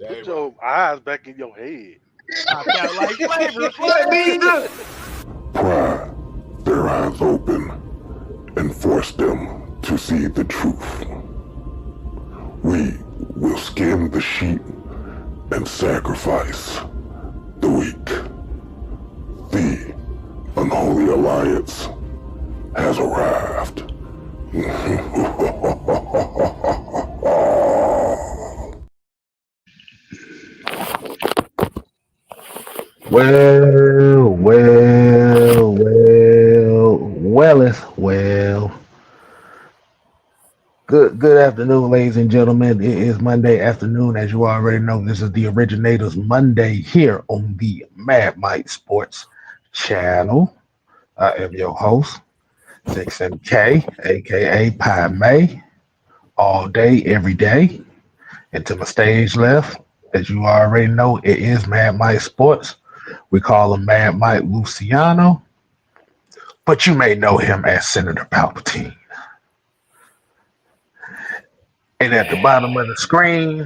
Put your eyes back in your head. I felt like flavor. What me? Pry their eyes open and force them to see the truth. We will skin the sheep and sacrifice the weak. The unholy alliance has arrived. Well. Good afternoon, ladies and gentlemen. It is Monday afternoon. As you already know, this is the Originators Monday here on the Mad Mike Sports channel. I am your host, 6MK, aka Pi May, all day, every day. And to my stage left, as you already know, it is Mad Mike Sports. We call him Mad Mike Luciano, but you may know him as Senator Palpatine. And at the bottom of the screen,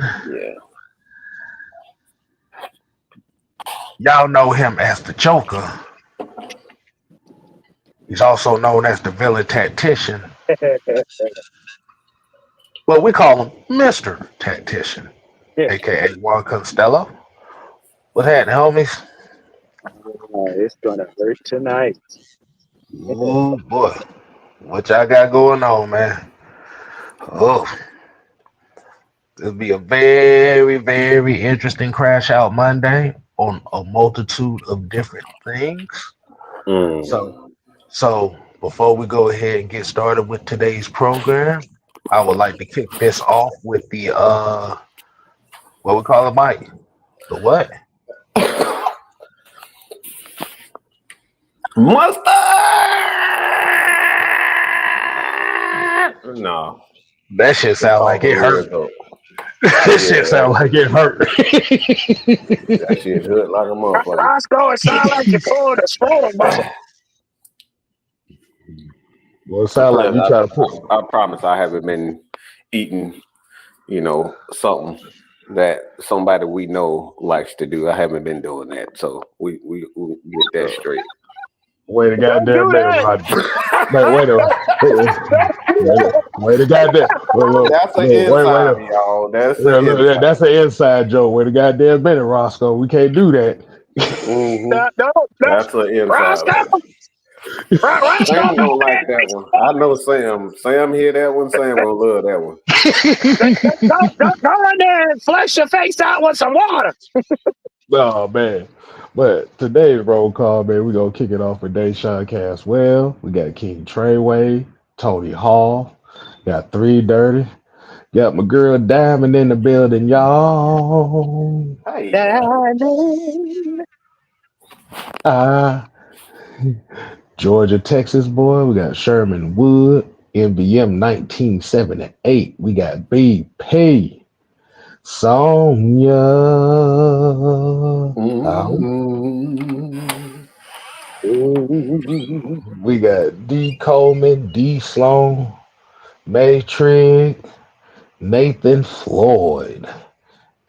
y'all know him as the Joker. He's also known as the villain tactician. Well, we call him Mr. Tactician, aka Juan Costello. What's happening, homies? It's gonna hurt tonight. Oh boy. What y'all got going on, man? Oh, it'll be a very, very interesting crash out Monday on a multitude of different things. So before we go ahead and get started with today's program, I would like to kick this off with the what we call it, Mike? The what? Mustard! No. That shit sound like it hurt. That shit sound like it hurt. That shit hurt like a motherfucker. Roscoe, it sounds like you pulled a spoiler muscle. Well, it sounds like you try to pull. I promise I haven't been eating, something that somebody we know likes to do. I haven't been doing that. So we get that straight. Wait a goddamn minute, Roger. Wait a goddamn. That's an inside, y'all. That's an inside joke. Wait a goddamn minute, Roscoe. We can't do that. Mm-hmm. No, that's an inside. Roscoe. Sam don't like that one. I know Sam. Sam hear that one. Sam gonna love that one. Go in there and flush your face out with some water. Oh man. But today's roll call, man, we're gonna kick it off with Deshaun Caswell. We got King Treyway, Tony Hall, got 3 Dirty, got my girl Diamond in the building, y'all. Hey. Georgia, Texas boy, we got Sherman Wood, MVM 1978. We got BP. Sonya. We got D. Coleman, D. Sloan, Matrix, Nathan Floyd.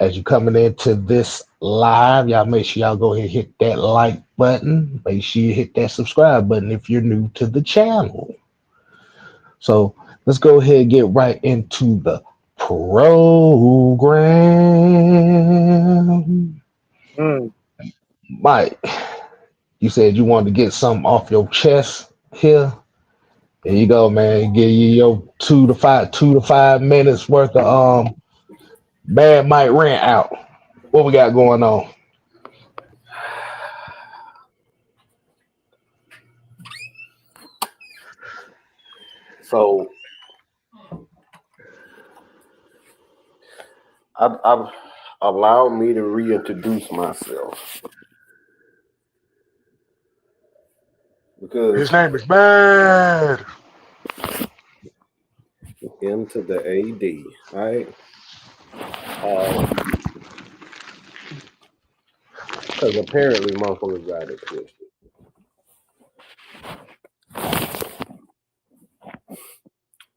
As you coming into this live, y'all make sure y'all go ahead and hit that like button. Make sure you hit that subscribe button if you're new to the channel. So let's go ahead and get right into the program. Mike, you said you wanted to get something off your chest here. There you go, man. Give you your 2 to 5 minutes worth of Bad Mike rant out. What we got going on? So I've allowed me to reintroduce myself because His name is Bad. into the AD, right? Because apparently motherfuckers got it twisted.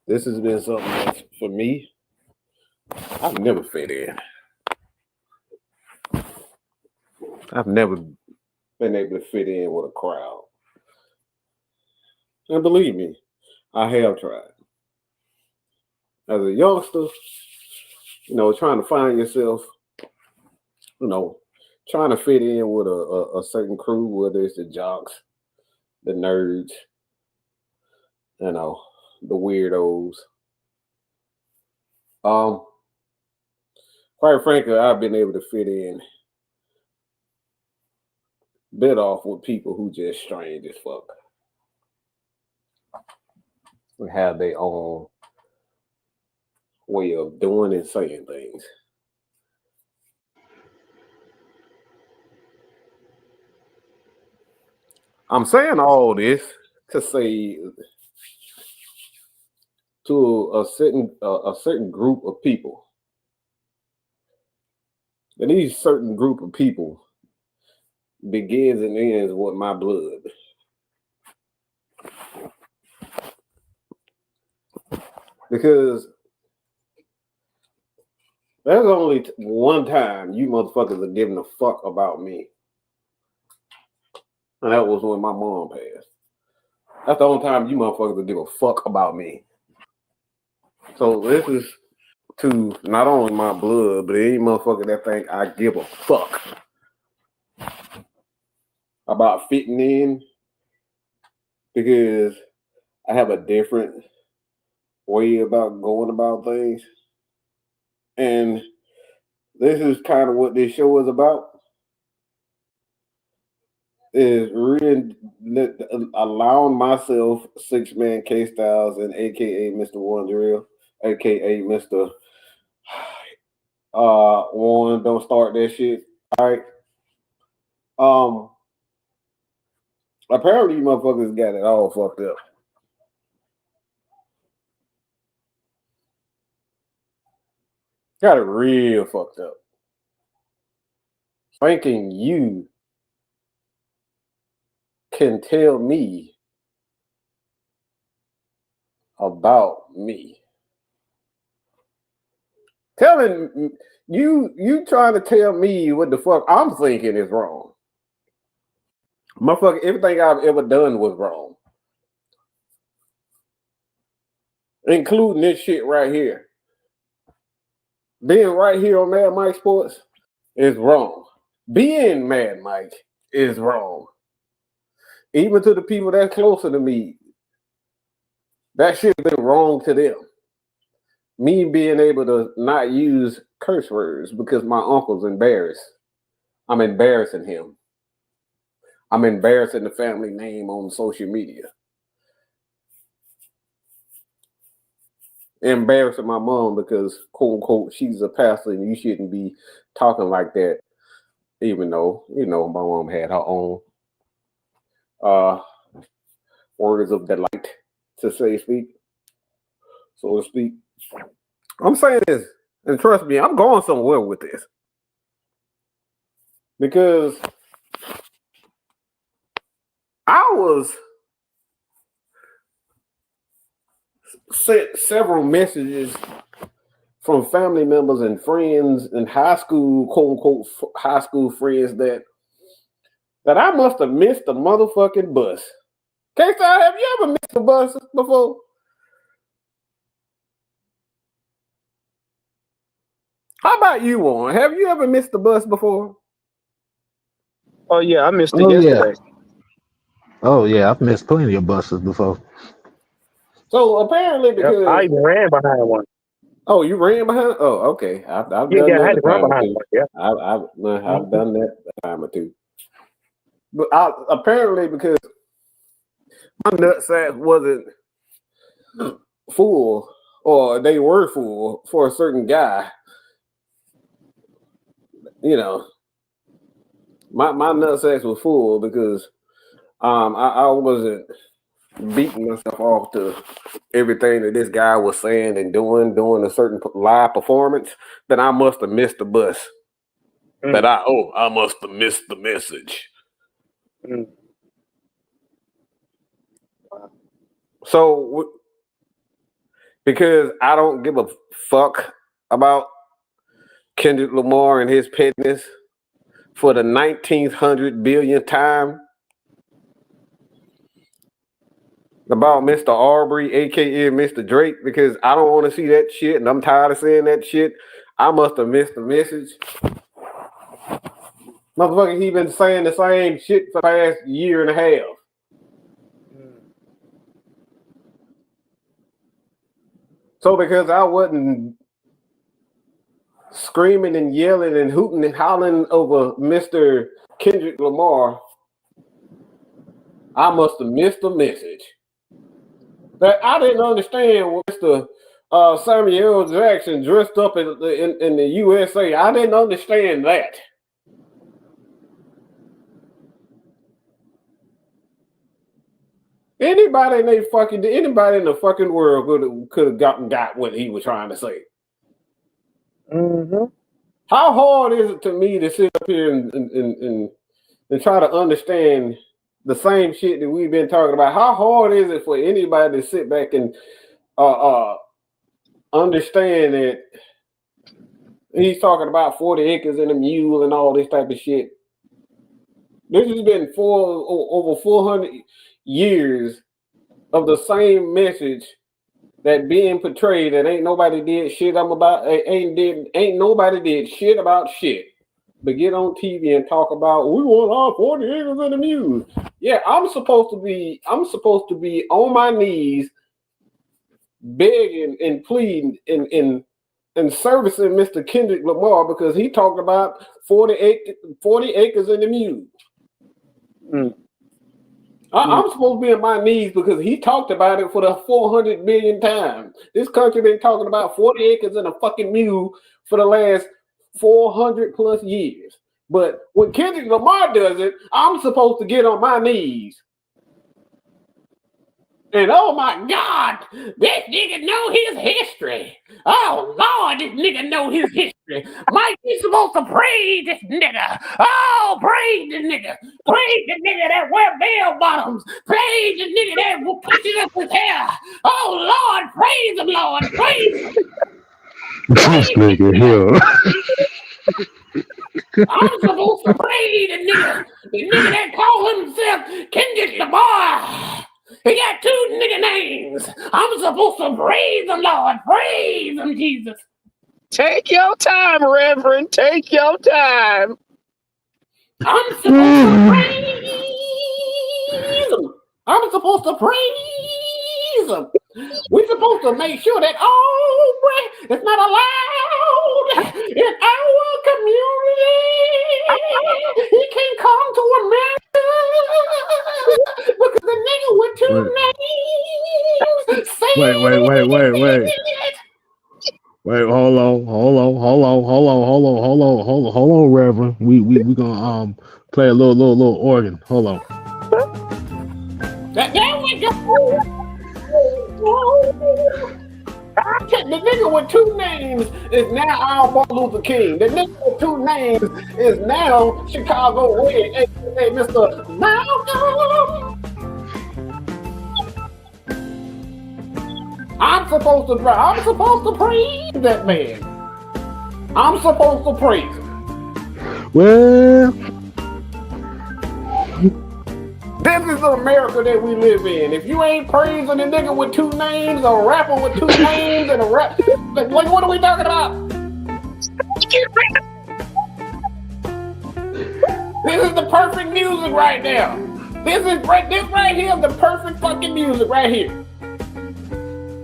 This has been something that's, for me, I've never fit in. I've never been able to fit in with a crowd. And believe me, I have tried. As a youngster, trying to find yourself, trying to fit in with a certain crew, whether it's the jocks, the nerds, the weirdos. Quite frankly, I've been able to fit in bit off with people who just strange as fuck. And have their own way of doing and saying things. I'm saying all this to say to a certain group of people. And these certain group of people begins and ends with my blood. Because there's only one time you motherfuckers are giving a fuck about me. And that was when my mom passed. That's the only time you motherfuckers will give a fuck about me. So this is to not only my blood, but any motherfucker that think I give a fuck about fitting in because I have a different way about going about things. And this is kind of what this show is about. Is really allowing myself 6-man K-Styles and aka Mr. Wondrill, aka Mr. Warren, don't start that shit. All right. Apparently you motherfuckers got it all fucked up. Got it real fucked up. Thinking you can tell me about me. Telling you trying to tell me what the fuck I'm thinking is wrong. Motherfucker, everything I've ever done was wrong. Including this shit right here. Being right here on Mad Mike Sports is wrong. Being Mad Mike is wrong. Even to the people that's closer to me, that shit has been wrong to them. Me being able to not use curse words because my uncle's embarrassed. I'm embarrassing him. I'm embarrassing the family name on social media. Embarrassing my mom because, quote unquote, she's a pastor and you shouldn't be talking like that, even though, my mom had her own words of delight to speak, so to speak. I'm saying this, and trust me, I'm going somewhere with this. Because I was sent several messages from family members and friends and high school, quote unquote, high school friends that I must have missed the motherfucking bus. K-Star, have you ever missed the bus before? How about you, Warren? Have you ever missed the bus before? Oh yeah, I missed it yesterday. Oh yeah, I've missed plenty of buses before. So apparently, because I even ran behind one. Oh, you ran behind? Oh, okay. I've done Yeah, I that had to a run time or behind two. one. Yeah. I've done that a time or two. But apparently, because my nutsack wasn't full, or they were full for a certain guy, my nutsacks was full because I wasn't beating myself off to everything that this guy was saying and doing a certain live performance, then I must have missed the bus. That I must have missed the message. So, because I don't give a fuck about Kendrick Lamar and his pettiness, for the 1900 billionth time about Mr. Aubrey, aka Mr. Drake, because I don't want to see that shit and I'm tired of saying that shit. I must have missed the message. Motherfucker, he been saying the same shit for the past year and a half. So because I wasn't screaming and yelling and hooting and hollering over Mr. Kendrick Lamar, I must have missed the message. That I didn't understand what Mr. Samuel Jackson dressed up in the USA. I didn't understand that. Anybody in the fucking world could have got what he was trying to say. Mm-hmm. How hard is it to me to sit up here and try to understand the same shit that we've been talking about? How hard is it for anybody to sit back and understand that he's talking about 40 acres and a mule and all this type of shit? This has been over 400 years of the same message that being portrayed, that ain't nobody did shit ain't nobody did shit about shit but get on TV and talk about we want our 40 acres and a mule. Yeah, I'm supposed to be on my knees begging and pleading and servicing Mr. Kendrick Lamar because he talked about 40 acres and a mule. I'm supposed to be on my knees because he talked about it for the 400 million times. This country been talking about 40 acres and a fucking mule for the last 400 plus years. But when Kendrick Lamar does it, I'm supposed to get on my knees. And oh my God, this nigga know his history. Oh Lord, this nigga know his history. Mike, you supposed to praise this nigga. Oh, praise the nigga. Praise the nigga that wear bell bottoms. Praise the nigga that will pitch up his hair. Oh Lord, praise him, Lord. Praise him. This nigga here. I'm supposed to praise the nigga that call himself Kendrick Lamar. He got two nigga names. I'm supposed to praise him, Lord. Praise him, Jesus. Take your time, Reverend. Take your time. I'm supposed to praise him. I'm supposed to praise him. We're supposed to make sure that all breath is not allowed in our community. He can't come to America because the nigga with two names. Wait, hold on, Reverend. We gonna play a little organ. Hold on. There we go. The nigga with two names is now our Martin Luther King. The nigga with two names is now Chicago Red, aka Mr. Malcolm. I'm supposed to praise that man. I'm supposed to praise him. Well, this is the America that we live in. If you ain't praising a nigga with two names, a rapper with two names, and a rap, like what are we talking about? This is the perfect music right now. This right here is the perfect fucking music right here.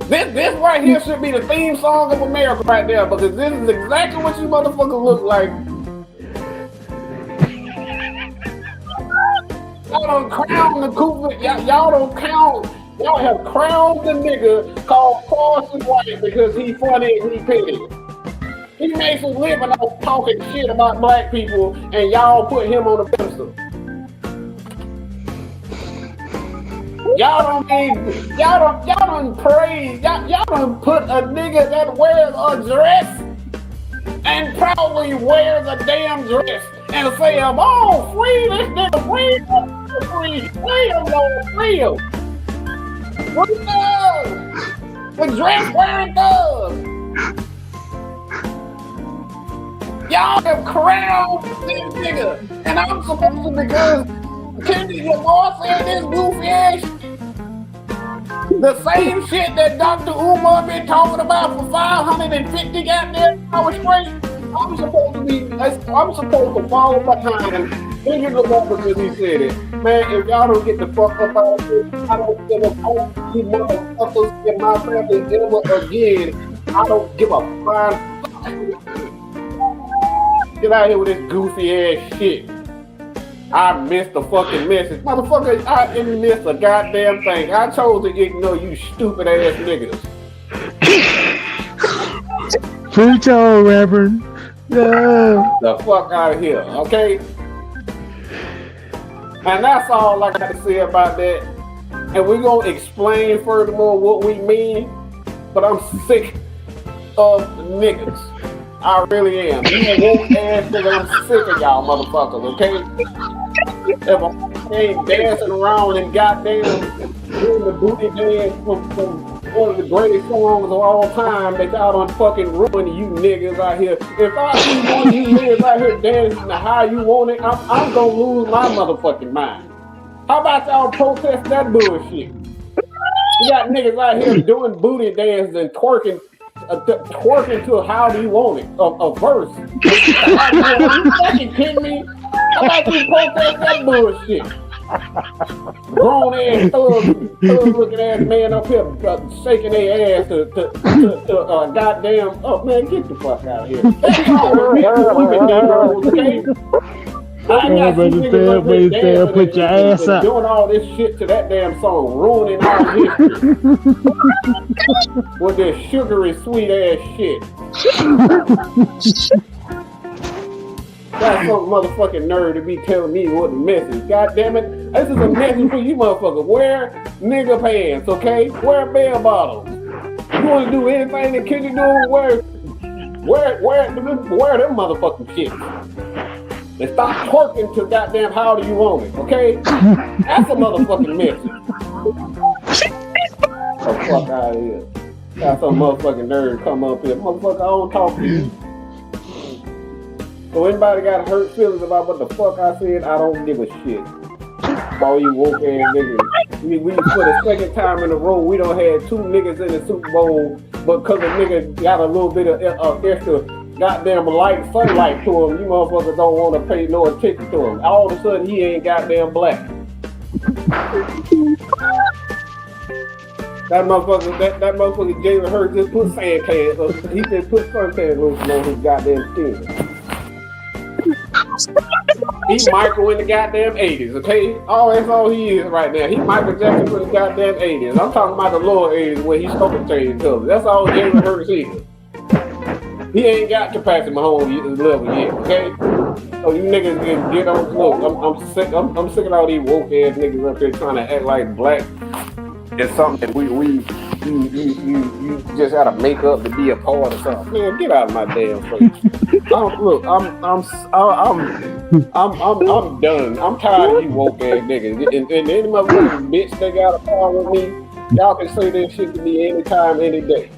This right here should be the theme song of America right now because this is exactly what you motherfuckers look like. Y'all don't crown the Cooper. Y'all don't count. Y'all have crowned the nigga called Carson White because he funny and he petty. He makes a living off talking shit about black people, and y'all put him on a pedestal. Y'all don't praise. Y'all don't put a nigga that wears a dress and proudly wears a damn dress and say, "Oh, free this nigga, free him, Lord, free him." What it does? The dress wearing does. Y'all have crowned this nigga, and I'm supposed to because Kendrick Lamar said this goofy ass. The same shit that Dr. Umar been talking about for 550 goddamn hours straight. I'm supposed to follow behind Kendrick Lamar because he said it. Man, if y'all don't get the fuck up out of here, I don't give a fuck you motherfuckers in my family ever again. I don't give a flying fuck. Get out of here with this goofy ass shit. I missed the fucking message. Motherfucker, I didn't miss a goddamn thing. I chose to ignore you stupid ass niggas. Preach on, Reverend. Yeah. The fuck out of here, okay? And that's all I got to say about that. And we're going to explain furthermore what we mean. But I'm sick of niggas. I really am. You woke ass nigga, I'm sick of y'all motherfuckers, okay? If I ain't dancing around and goddamn doing the booty dance from one of the greatest songs of all time that y'all done fucking ruined, you niggas out here. If I see one of you niggas out here dancing to how you want it, I'm gonna lose my motherfucking mind. How about y'all protest that bullshit? You got niggas out here doing booty dances and twerking to how do you want it? A verse. Are you fucking kidding me? How about you protest that bullshit? Grown ass thug looking ass man up here shaking their ass to goddamn. Oh man, get the fuck out of here. That's all we been doing, okay? I got some niggas up here dancing put your ass up. Doing all this shit to that damn song, ruining our history with this sugary sweet ass shit. Got some motherfucking nerd to be telling me what the message. God damn it. This is a message for you motherfuckers. Wear nigga pants, okay? Wear bell bottoms. You want to do anything that Kendrick do, wear them motherfucking shit. And stop twerking to goddamn how do you want it, okay? That's a motherfucking message. Oh, fuck out of here. Got some motherfucking nerd come up here. Motherfucker, I don't talk to you. So anybody got hurt feelings about what the fuck I said, I don't give a shit. All you woke ass niggas. We for the second time in a row, we don't have two niggas in the Super Bowl, but cause a nigga got a little bit of extra goddamn light sunlight to him, you motherfuckers don't want to pay no attention to him. All of a sudden, he ain't goddamn black. That motherfucker Jalen Hurts just put sand cans. He just put suntan lotion on his goddamn skin. He Michael in the goddamn 80s, okay? Oh, that's all he is right now. He Michael Jackson for the goddamn 80s. I'm talking about the lower 80s where he stole change colors. That's all Jalen Hurts is. He ain't got to Patrick Mahomes level yet, okay? So you niggas can get on. Look, I'm sick of all these woke ass niggas up here trying to act like black is something that you just gotta make up to be a part of something. Man, get out of my damn face. I'm done. I'm tired of you woke ass niggas. And any motherfucking bitch that got a problem with me, y'all can say that shit to me anytime, any day.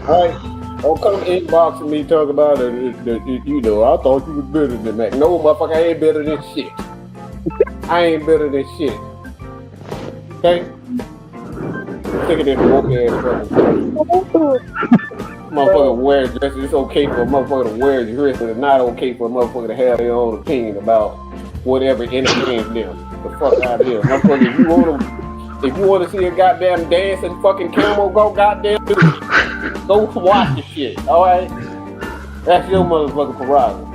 All right? Don't come inboxing me talking about it. You know, I thought you was better than that. No, motherfucker, I ain't better than shit. I ain't better than shit. Okay? Sick of this woke ass motherfucker wear dresses. It's okay for a motherfucker to wear dresses. It's not okay for a motherfucker to have their own opinion about whatever entertains them. The fuck out of here. Motherfucker, if you want to see a goddamn dancing fucking camel, go goddamn do it. Go watch the shit, alright? That's your motherfucking prerogative.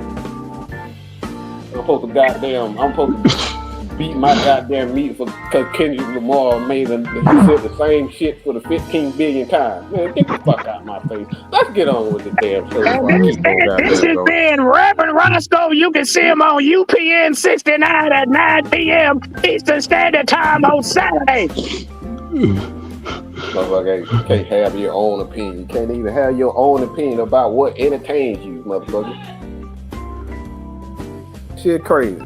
I'm supposed to beat my goddamn meat because Kendrick Lamar he said the same shit for the 15 billion times. Man, get the fuck out of my face. Let's get on with the damn show. This has been Reverend Roscoe. You can see him on UPN 69 at 9 p.m. Eastern Standard Time on Saturday. Motherfucker, you can't have your own opinion. You can't even have your own opinion about what entertains you, motherfucker. Shit crazy.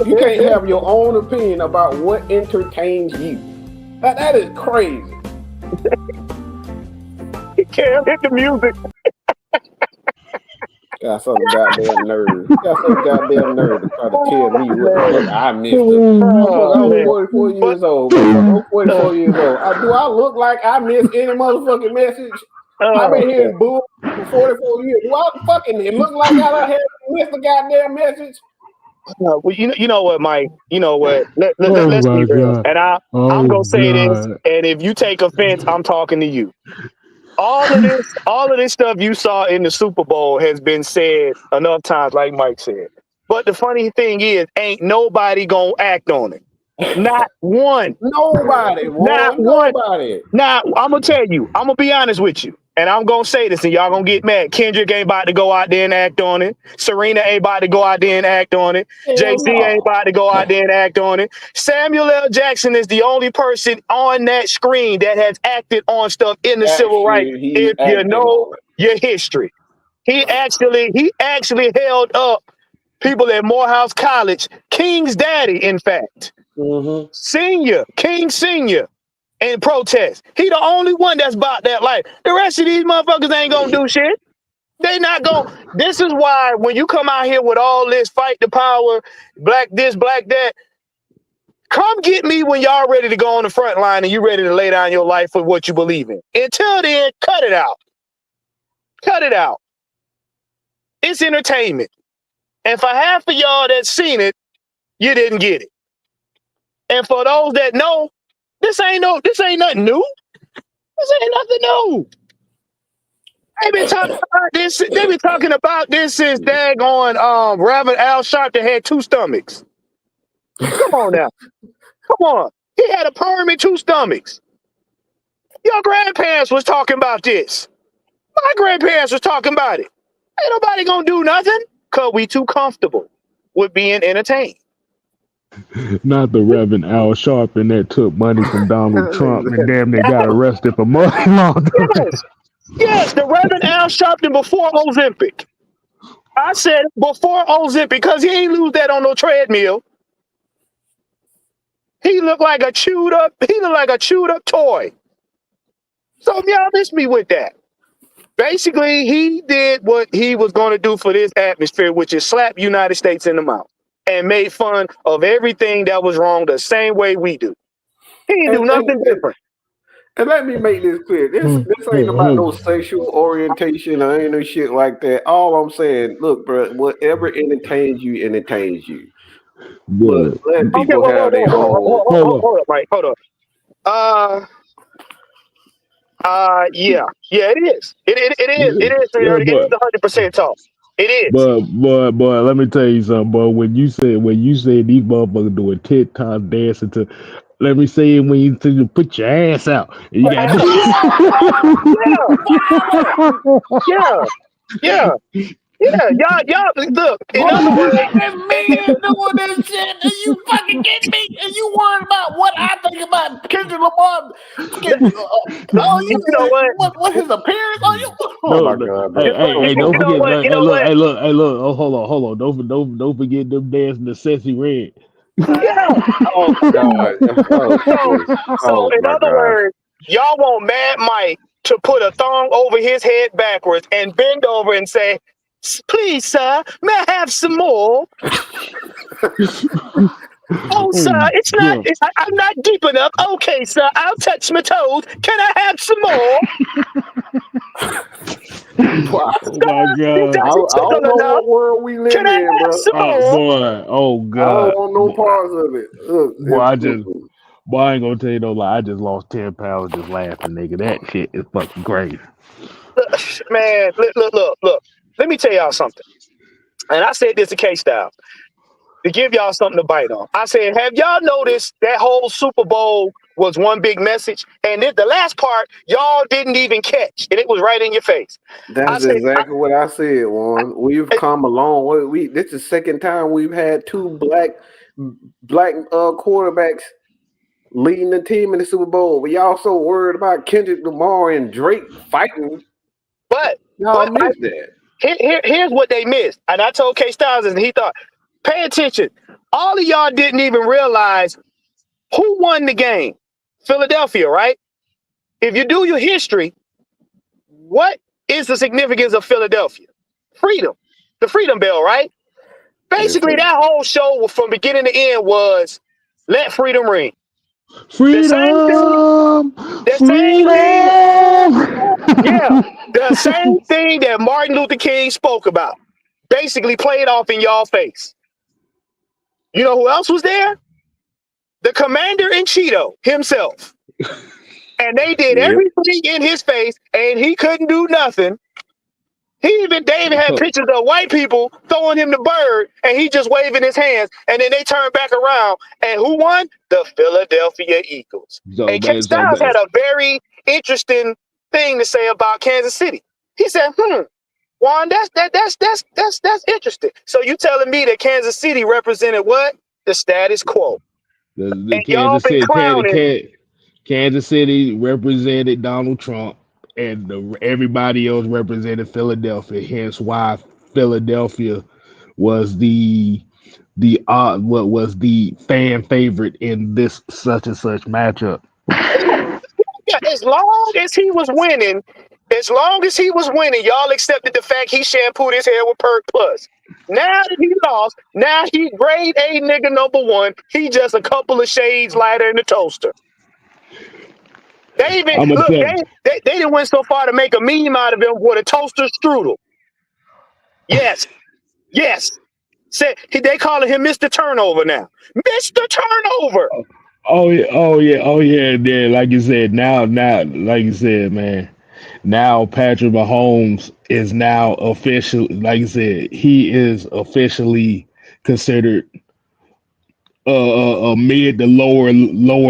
You can't have your own opinion about what entertains you. That is crazy. You can't hit the music. Got some goddamn nerve. Got some goddamn nerve to try to tell me what the fuck I missed. I'm 44 years old. I'm 44 years old. Do I look like I missed any motherfucking message? I've been hearing bull for 44 years. Do I fucking look like I done had missed a goddamn message? Well, you know what, Mike? You know what? Let's be real. And I'm gonna say this. And if you take offense, I'm talking to you. All of this stuff you saw in the Super Bowl has been said enough times, like Mike said. But the funny thing is, ain't nobody gonna act on it. Not one. Nobody. Not one. Nobody. Now, I'm gonna tell you. I'm gonna be honest with you. And I'm gonna say this, and y'all gonna get mad. Kendrick ain't about to go out there and act on it. Serena ain't about to go out there and act on it. Jay-Z ain't about to go out there and act on it. Samuel L. Jackson is the only person on that screen that has acted on stuff in the civil rights. If you know your history, he actually held up people at Morehouse College, King's daddy, in fact, King Senior. In protest. He the only one that's about that life. The rest of these motherfuckers ain't gonna do shit. They not gonna. This is why when you come out here with all this fight the power, black this, black that, come get me when y'all ready to go on the front line and you ready to lay down your life for what you believe in. Until then, cut it out. Cut it out. It's entertainment. And for half of y'all that's seen it, you didn't get it. And for those that know, this ain't nothing new. This ain't nothing new. They've been talking about this. They've been talking about this since daggone Reverend Al Sharpton had two stomachs. Come on now. Come on. He had a perm and two stomachs. Your grandparents was talking about this. My grandparents was talking about it. Ain't nobody gonna do nothing because we too comfortable with being entertained. Not the Reverend Al Sharpton that took money from Donald Trump and damn near got arrested for money laundering. Yes, the Reverend Al Sharpton before Ozempic. I said before Ozempic because he ain't lose that on no treadmill. He looked like a chewed up toy. So y'all miss me with that. Basically, he did what he was going to do for this atmosphere, which is slap United States in the mouth and made fun of everything that was wrong the same way we do. He didn't do nothing different. And let me make this clear. This ain't about no sexual orientation or any shit like that. All I'm saying, look, bro, whatever entertains you, entertains you. But let people have their own. Hold up, Mike. Hold up. Yeah, it is. It is 100% talk. It is. But let me tell you something, boy. When you said these motherfuckers doing TikTok dancing to, let me say it when you put your ass out. You got yeah. Y'all look. In other words, this man doing this shit, and you fucking get me, and you worried about what I think about Kendrick Lamar. You know what? What his appearance? My God, bro. Hey, don't forget. Hey, look. Oh, hold on. Don't forget them dancing to Sexy Red. Yeah. Oh God. So in other words, y'all want Mad Mike to put a thong over his head backwards and bend over and say, "Please, sir, may I have some more?" Oh, sir, it's not. I'm not deep enough. Okay, sir, I'll touch my toes. Can I have some more? Wow. Oh my God! I don't know what world we live in, bro. Boy, oh God! I don't want no parts of it. Boy, I ain't gonna tell you no lie. I just lost 10 pounds just laughing, nigga. That shit is fucking crazy. Man, look. Let me tell y'all something. And I said this to K-Style to give y'all something to bite on. I said, have y'all noticed that whole Super Bowl was one big message? And then the last part, y'all didn't even catch. And it was right in your face. That's exactly what I said, Juan. We've come a long way. This is the second time we've had two black quarterbacks leading the team in the Super Bowl. But y'all so worried about Kendrick Lamar and Drake fighting. But y'all missed that. Here's what they missed. And I told K-Styles and he thought, pay attention. All of y'all didn't even realize who won the game. Philadelphia, right? If you do your history, what is the significance of Philadelphia? Freedom. the Freedom Bell, right? Basically, Yes, that whole show from beginning to end was let freedom ring. Freedom, The same thing, yeah, the same thing that Martin Luther King spoke about. Basically played off in y'all face. You know who else was there? The commander-in-chief himself. And they did Yep. everything in his face, and he couldn't do nothing. They even had pictures of white people throwing him the bird, and he just waving his hands. And then they turned back around, and who won? The Philadelphia Eagles. And K. Styles had a very interesting thing to say about Kansas City. He said, Juan, that's interesting. So you telling me that Kansas City represented what? The status quo. The Y'all been clowning. Kansas City represented Donald Trump, and everybody else represented Philadelphia. Hence, why Philadelphia was the fan favorite in this such and such matchup. Yeah, as long as he was winning, y'all accepted the fact he shampooed his hair with Perk Plus. Now that he lost, now he grade A nigga number one. He just a couple of shades lighter in the toaster. They even look. They didn't went so far to make a meme out of him with a toaster strudel. Yes. Said they calling him Mr. Turnover now. Mr. Turnover. Oh yeah. Then, like you said, now, like you said, man. Now Patrick Mahomes is now official. Like you said, he is officially considered a mid to lower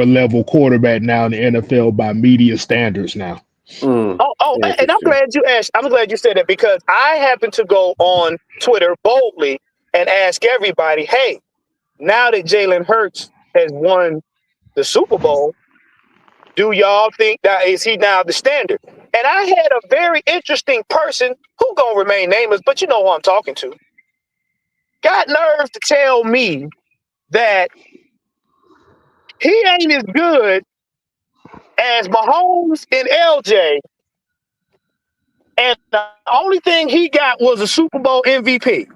level quarterback now in the NFL by media standards now. And I'm glad you asked. I'm glad you said that, because I happen to go on Twitter boldly and ask everybody, hey, now that Jalen Hurts has won the Super Bowl, do y'all think that is he now the standard? And I had a very interesting person who gonna remain nameless, but you know who I'm talking to, got nerve to tell me that he ain't as good as Mahomes and LJ, and the only thing he got was a Super Bowl MVP.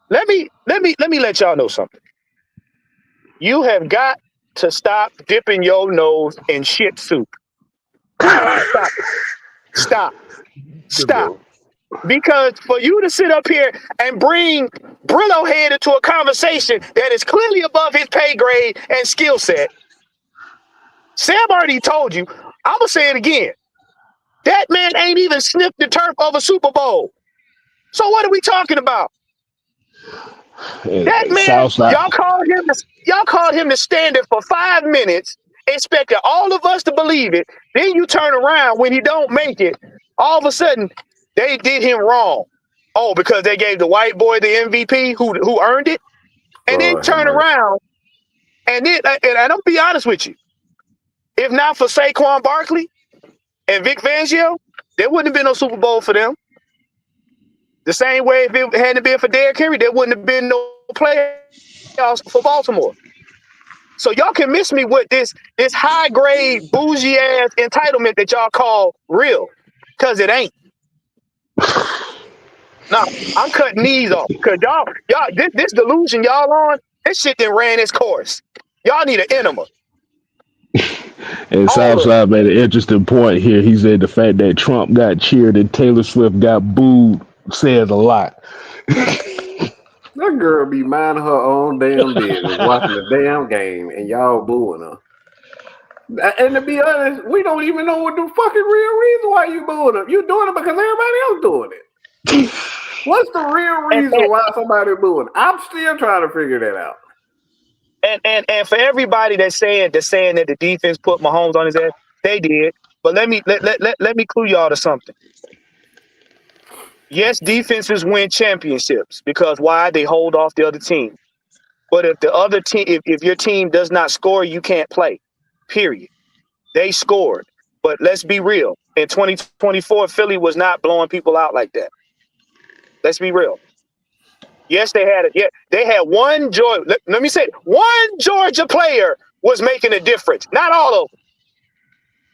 Let me let y'all know something. You have got to stop dipping your nose in shit soup. Stop. Because for you to sit up here and bring Brillo Head into a conversation that is clearly above his pay grade and skill set, Sam already told you, I'm going to say it again. That man ain't even sniffed the turf of a Super Bowl. So what are we talking about? That man, y'all called him the standard for 5 minutes, expected all of us to believe it. Then you turn around when he don't make it. All of a sudden, they did him wrong. Oh, because they gave the white boy the MVP who earned it, and then turn around and I'm gonna be honest with you. If not for Saquon Barkley and Vic Fangio, there wouldn't have been no Super Bowl for them. The same way if it hadn't been for Derrick Henry, there wouldn't have been no playoffs for Baltimore. So y'all can miss me with this high grade bougie ass entitlement that y'all call real, because it ain't. No, I'm cutting these off because y'all this delusion y'all on, this shit then ran its course. Y'all need an enema. And Southside made an interesting point here. He said the fact that Trump got cheered and Taylor Swift got booed says a lot. That girl be minding her own damn business, watching the damn game, and y'all booing her. And to be honest, we don't even know what the fucking real reason why you booing her. You doing it because everybody else doing it. What's the real reason why somebody booing? I'm still trying to figure that out. And for everybody that's saying that the defense put Mahomes on his ass, they did. But let me clue y'all to something. Yes, defenses win championships because why? They hold off the other team. But if the other team, if your team does not score, you can't play. Period. They scored. But let's be real. In 2024, Philly was not blowing people out like that. Let's be real. Yes, they had it. Yeah, they had one Georgia. Let me say, one Georgia player was making a difference. Not all of them,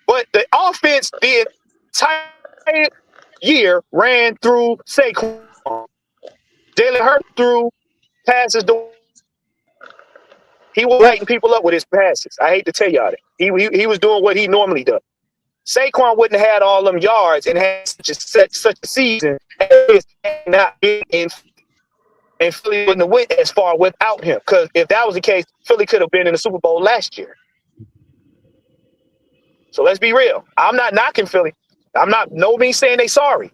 but the offense the entire year ran through Saquon. Jalen Hurts threw passes. He was lighting people up with his passes. I hate to tell y'all that. He was doing what he normally does. Saquon wouldn't have had all them yards and had such a season as not being in, and Philly wouldn't have went as far without him. Because if that was the case, Philly could have been in the Super Bowl last year. So let's be real. I'm not knocking Philly. I'm not no means saying they sorry.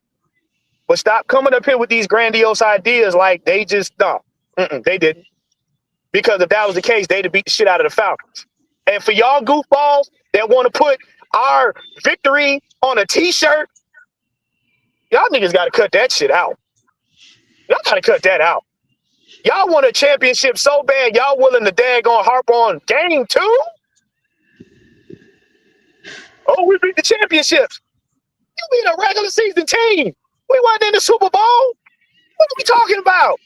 But stop coming up here with these grandiose ideas like they just they didn't. Because if that was the case, they'd have beat the shit out of the Falcons. And for y'all goofballs that want to put our victory on a t-shirt, y'all niggas got to cut that shit out. Y'all got to cut that out. Y'all want a championship so bad, y'all willing to daggone harp on game 2? Oh, we beat the championships. You beat a regular season team. We wasn't in the Super Bowl. What are we talking about?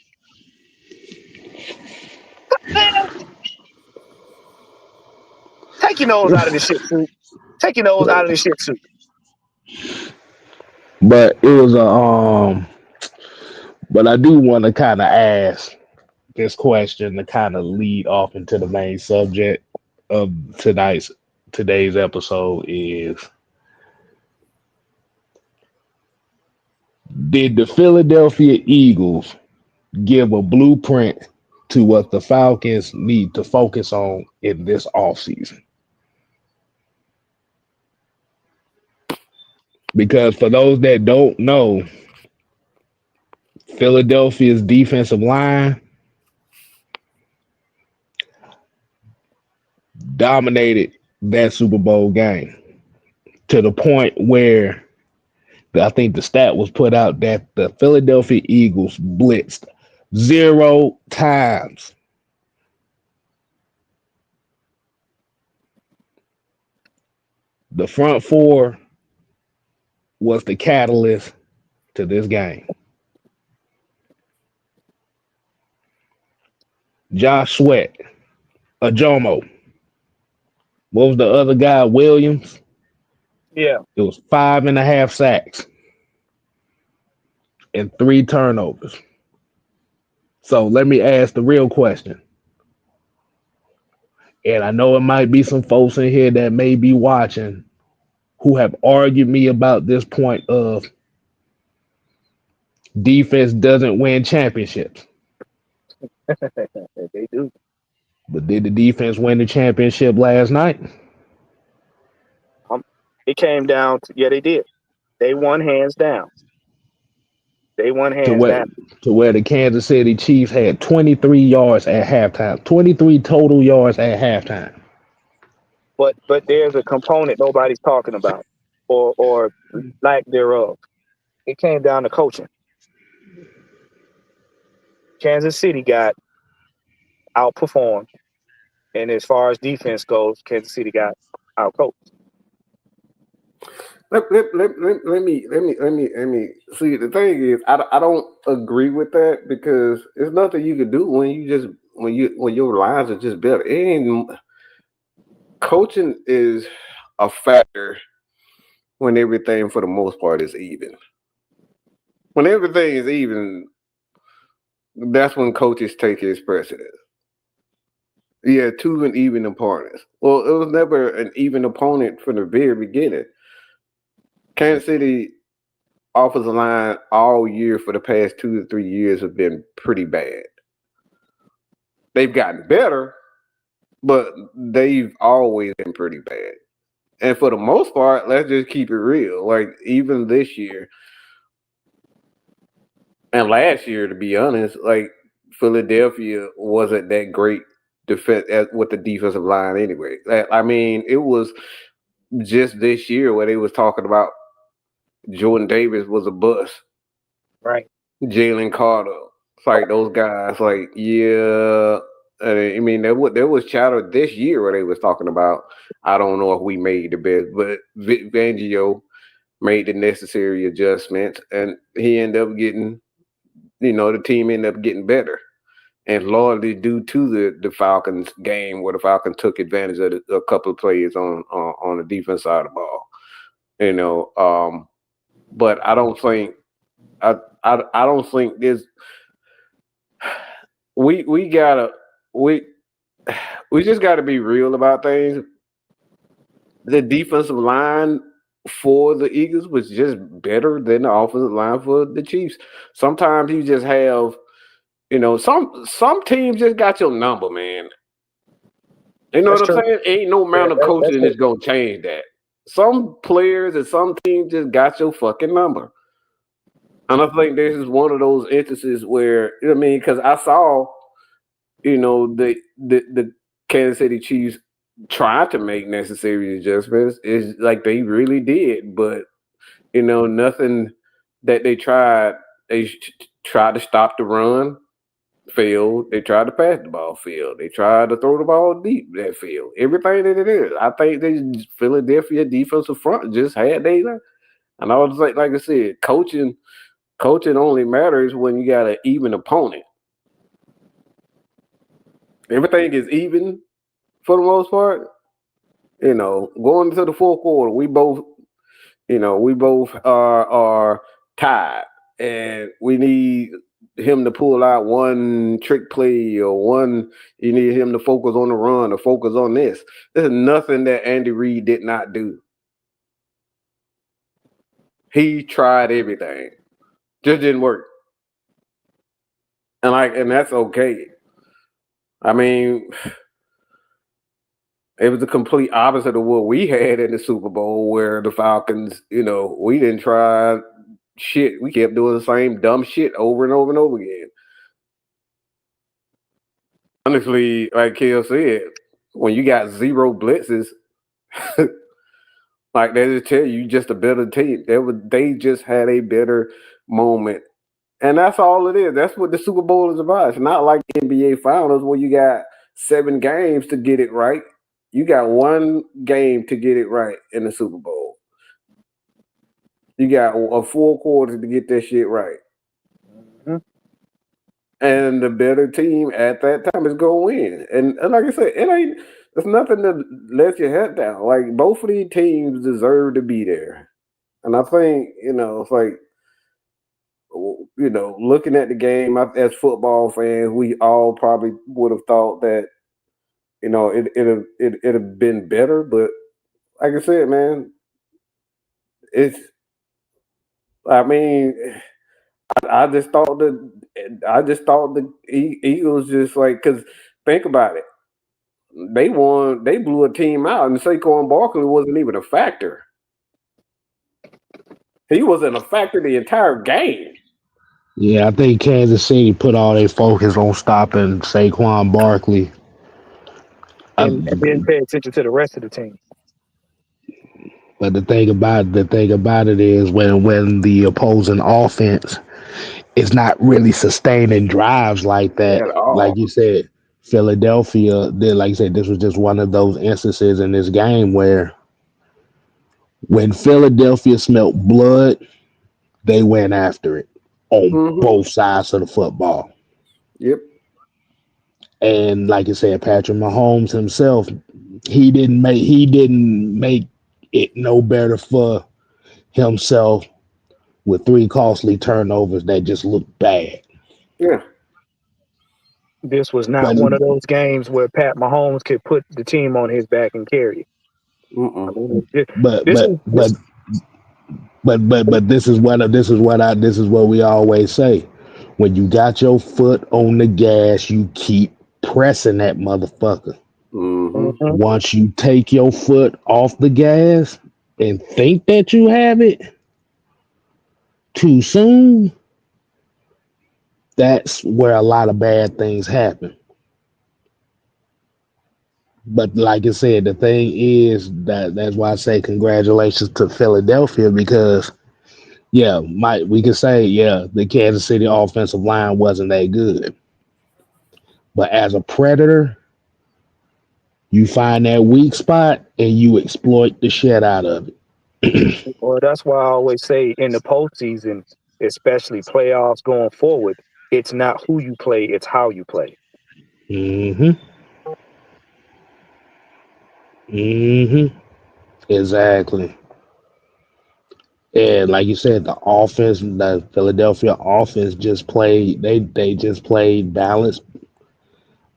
Take your nose out of this shit, suit. Take your nose out of this shit, suit. But it was but I do want to kind of ask this question to kind of lead off into the main subject of today's episode is, did the Philadelphia Eagles give a blueprint to what the Falcons need to focus on in this offseason? Because for those that don't know, Philadelphia's defensive line dominated that Super Bowl game to the point where I think the stat was put out that the Philadelphia Eagles blitzed 0 times. The front four was the catalyst to this game. Josh Sweat, Ajomo. What was the other guy? Williams? Yeah. It was 5.5 sacks and 3 turnovers. So let me ask the real question. And I know it might be some folks in here that may be watching who have argued me about this point of defense doesn't win championships. They do. But did the defense win the championship last night? It came down to, yeah, they did. They won hands down. They won hands down. To where the Kansas City Chiefs had 23 yards at halftime. 23 total yards at halftime. But there's a component nobody's talking about, or lack thereof. It came down to coaching. Kansas City got outperformed, and as far as defense goes, Kansas City got outcoached. Let me see. The thing is, I don't agree with that because there's nothing you can do when your lines are just better. And coaching is a factor when everything, for the most part, is even. When everything is even, that's when coaches take his precedence. Yeah, 2 and even opponents. Well, it was never an even opponent from the very beginning. Kansas City offensive line all year for the past 2 to 3 years have been pretty bad. They've gotten better, but they've always been pretty bad. And for the most part, let's just keep it real. Like, even this year and last year, to be honest, like, Philadelphia wasn't that great defense with the defensive line anyway. I mean, it was just this year where they was talking about Jordan Davis was a bust. Right. Jalen Carter. It's like those guys, like, yeah. I mean, there was chatter this year where they was talking about, I don't know if we made the best, but Vic Fangio made the necessary adjustments, and he ended up getting, the team ended up getting better. And largely due to the Falcons game where the Falcons took advantage of a couple of plays on the defense side of the ball. But I don't think I don't think there's we just gotta be real about things. The defensive line for the Eagles was just better than the offensive line for the Chiefs. Sometimes you just have, some teams just got your number, man. You know That's what I'm true. saying? Ain't no amount of that's coaching it. is gonna change that. Some players and some teams just got your fucking number. And I think this is one of those instances where, you know what I mean, because I saw, the Kansas City Chiefs tried to make necessary adjustments. It's like they really did, but nothing that they tried. They tried to stop the run, failed. They tried to pass the ball, failed. They tried to throw the ball deep, that failed. Everything that it is, I think the Philadelphia defensive front just had they. And I was like I said, coaching only matters when you got an even opponent. Everything is even for the most part. Going into the fourth quarter, we both are tied, and we need him to pull out one trick play or one. You need him to focus on the run or focus on this. There's nothing that Andy Reid did not do. He tried everything, just didn't work, and that's okay. I mean, it was the complete opposite of what we had in the Super Bowl, where the Falcons, we didn't try shit. We kept doing the same dumb shit over and over and over again. Honestly, like Kel said, when you got zero blitzes, like they just tell you, just a better team. They just had a better moment. And that's all it is. That's what the Super Bowl is about. It's not like NBA Finals where you got 7 games to get it right. You got 1 game to get it right in the Super Bowl. You got a 4 quarters to get that shit right. Mm-hmm. And the better team at that time is going to win. And like I said, there's nothing to let your head down. Like, both of these teams deserve to be there. And I think, it's like, looking at the game as football fans, we all probably would have thought that, it'd have been better. But like I said, man, I just thought the Eagles just like, because think about it, they blew a team out, and Saquon Barkley wasn't even a factor. He wasn't a factor the entire game. Yeah, I think Kansas City put all their focus on stopping Saquon Barkley. And didn't pay attention to the rest of the team. But the thing about it is when the opposing offense is not really sustaining drives like that, At all. like you said, Philadelphia did. Like you said, this was just one of those instances in this game where when Philadelphia smelt blood, they went after it on both sides of the football. Yep. And like I said, Patrick Mahomes himself, he didn't make it no better for himself with 3 costly turnovers that just looked bad. Yeah. This was not one of those games where Pat Mahomes could put the team on his back and carry it. I mean, But this is what we always say. When you got your foot on the gas, you keep pressing that motherfucker. Once you take your foot off the gas and think that you have it too soon, that's where a lot of bad things happen. But like I said, the thing is that's why I say congratulations to Philadelphia, because we can say, the Kansas City offensive line wasn't that good. But as a predator, you find that weak spot and you exploit the shit out of it. Well, that's why I always say in the postseason, especially playoffs going forward, it's not who you play, it's how you play. Exactly. And like you said, the Philadelphia offense just played. They just played balanced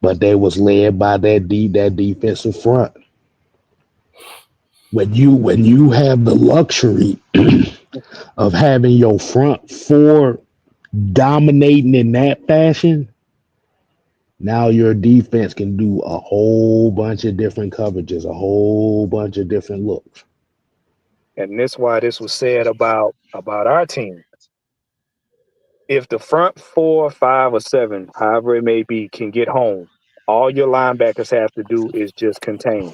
but they was led by that defensive front. When you have the luxury of having your front four dominating in that fashion, now your defense can do a whole bunch of different coverages, a whole bunch of different looks. And that's why this was said about our team. If the front 4, 5, or 7, however it may be, can get home, all your linebackers have to do is just contain.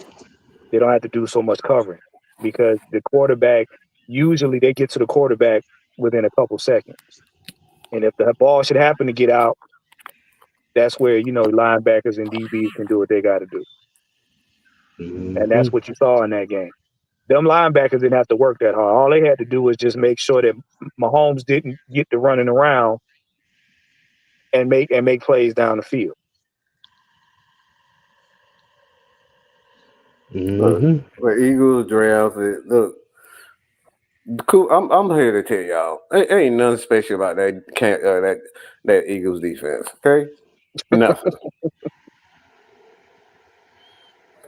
They don't have to do so much covering because the quarterback, usually they get to the quarterback within a couple seconds. And if the ball should happen to get out, that's where, linebackers and DBs can do what they got to do. And that's what you saw in that game. Them linebackers didn't have to work that hard. All they had to do was just make sure that Mahomes didn't get to running around and make plays down the field. The Eagles draft. Look, cool. I'm here to tell y'all, ain't nothing special about that Eagles defense. Okay, nothing.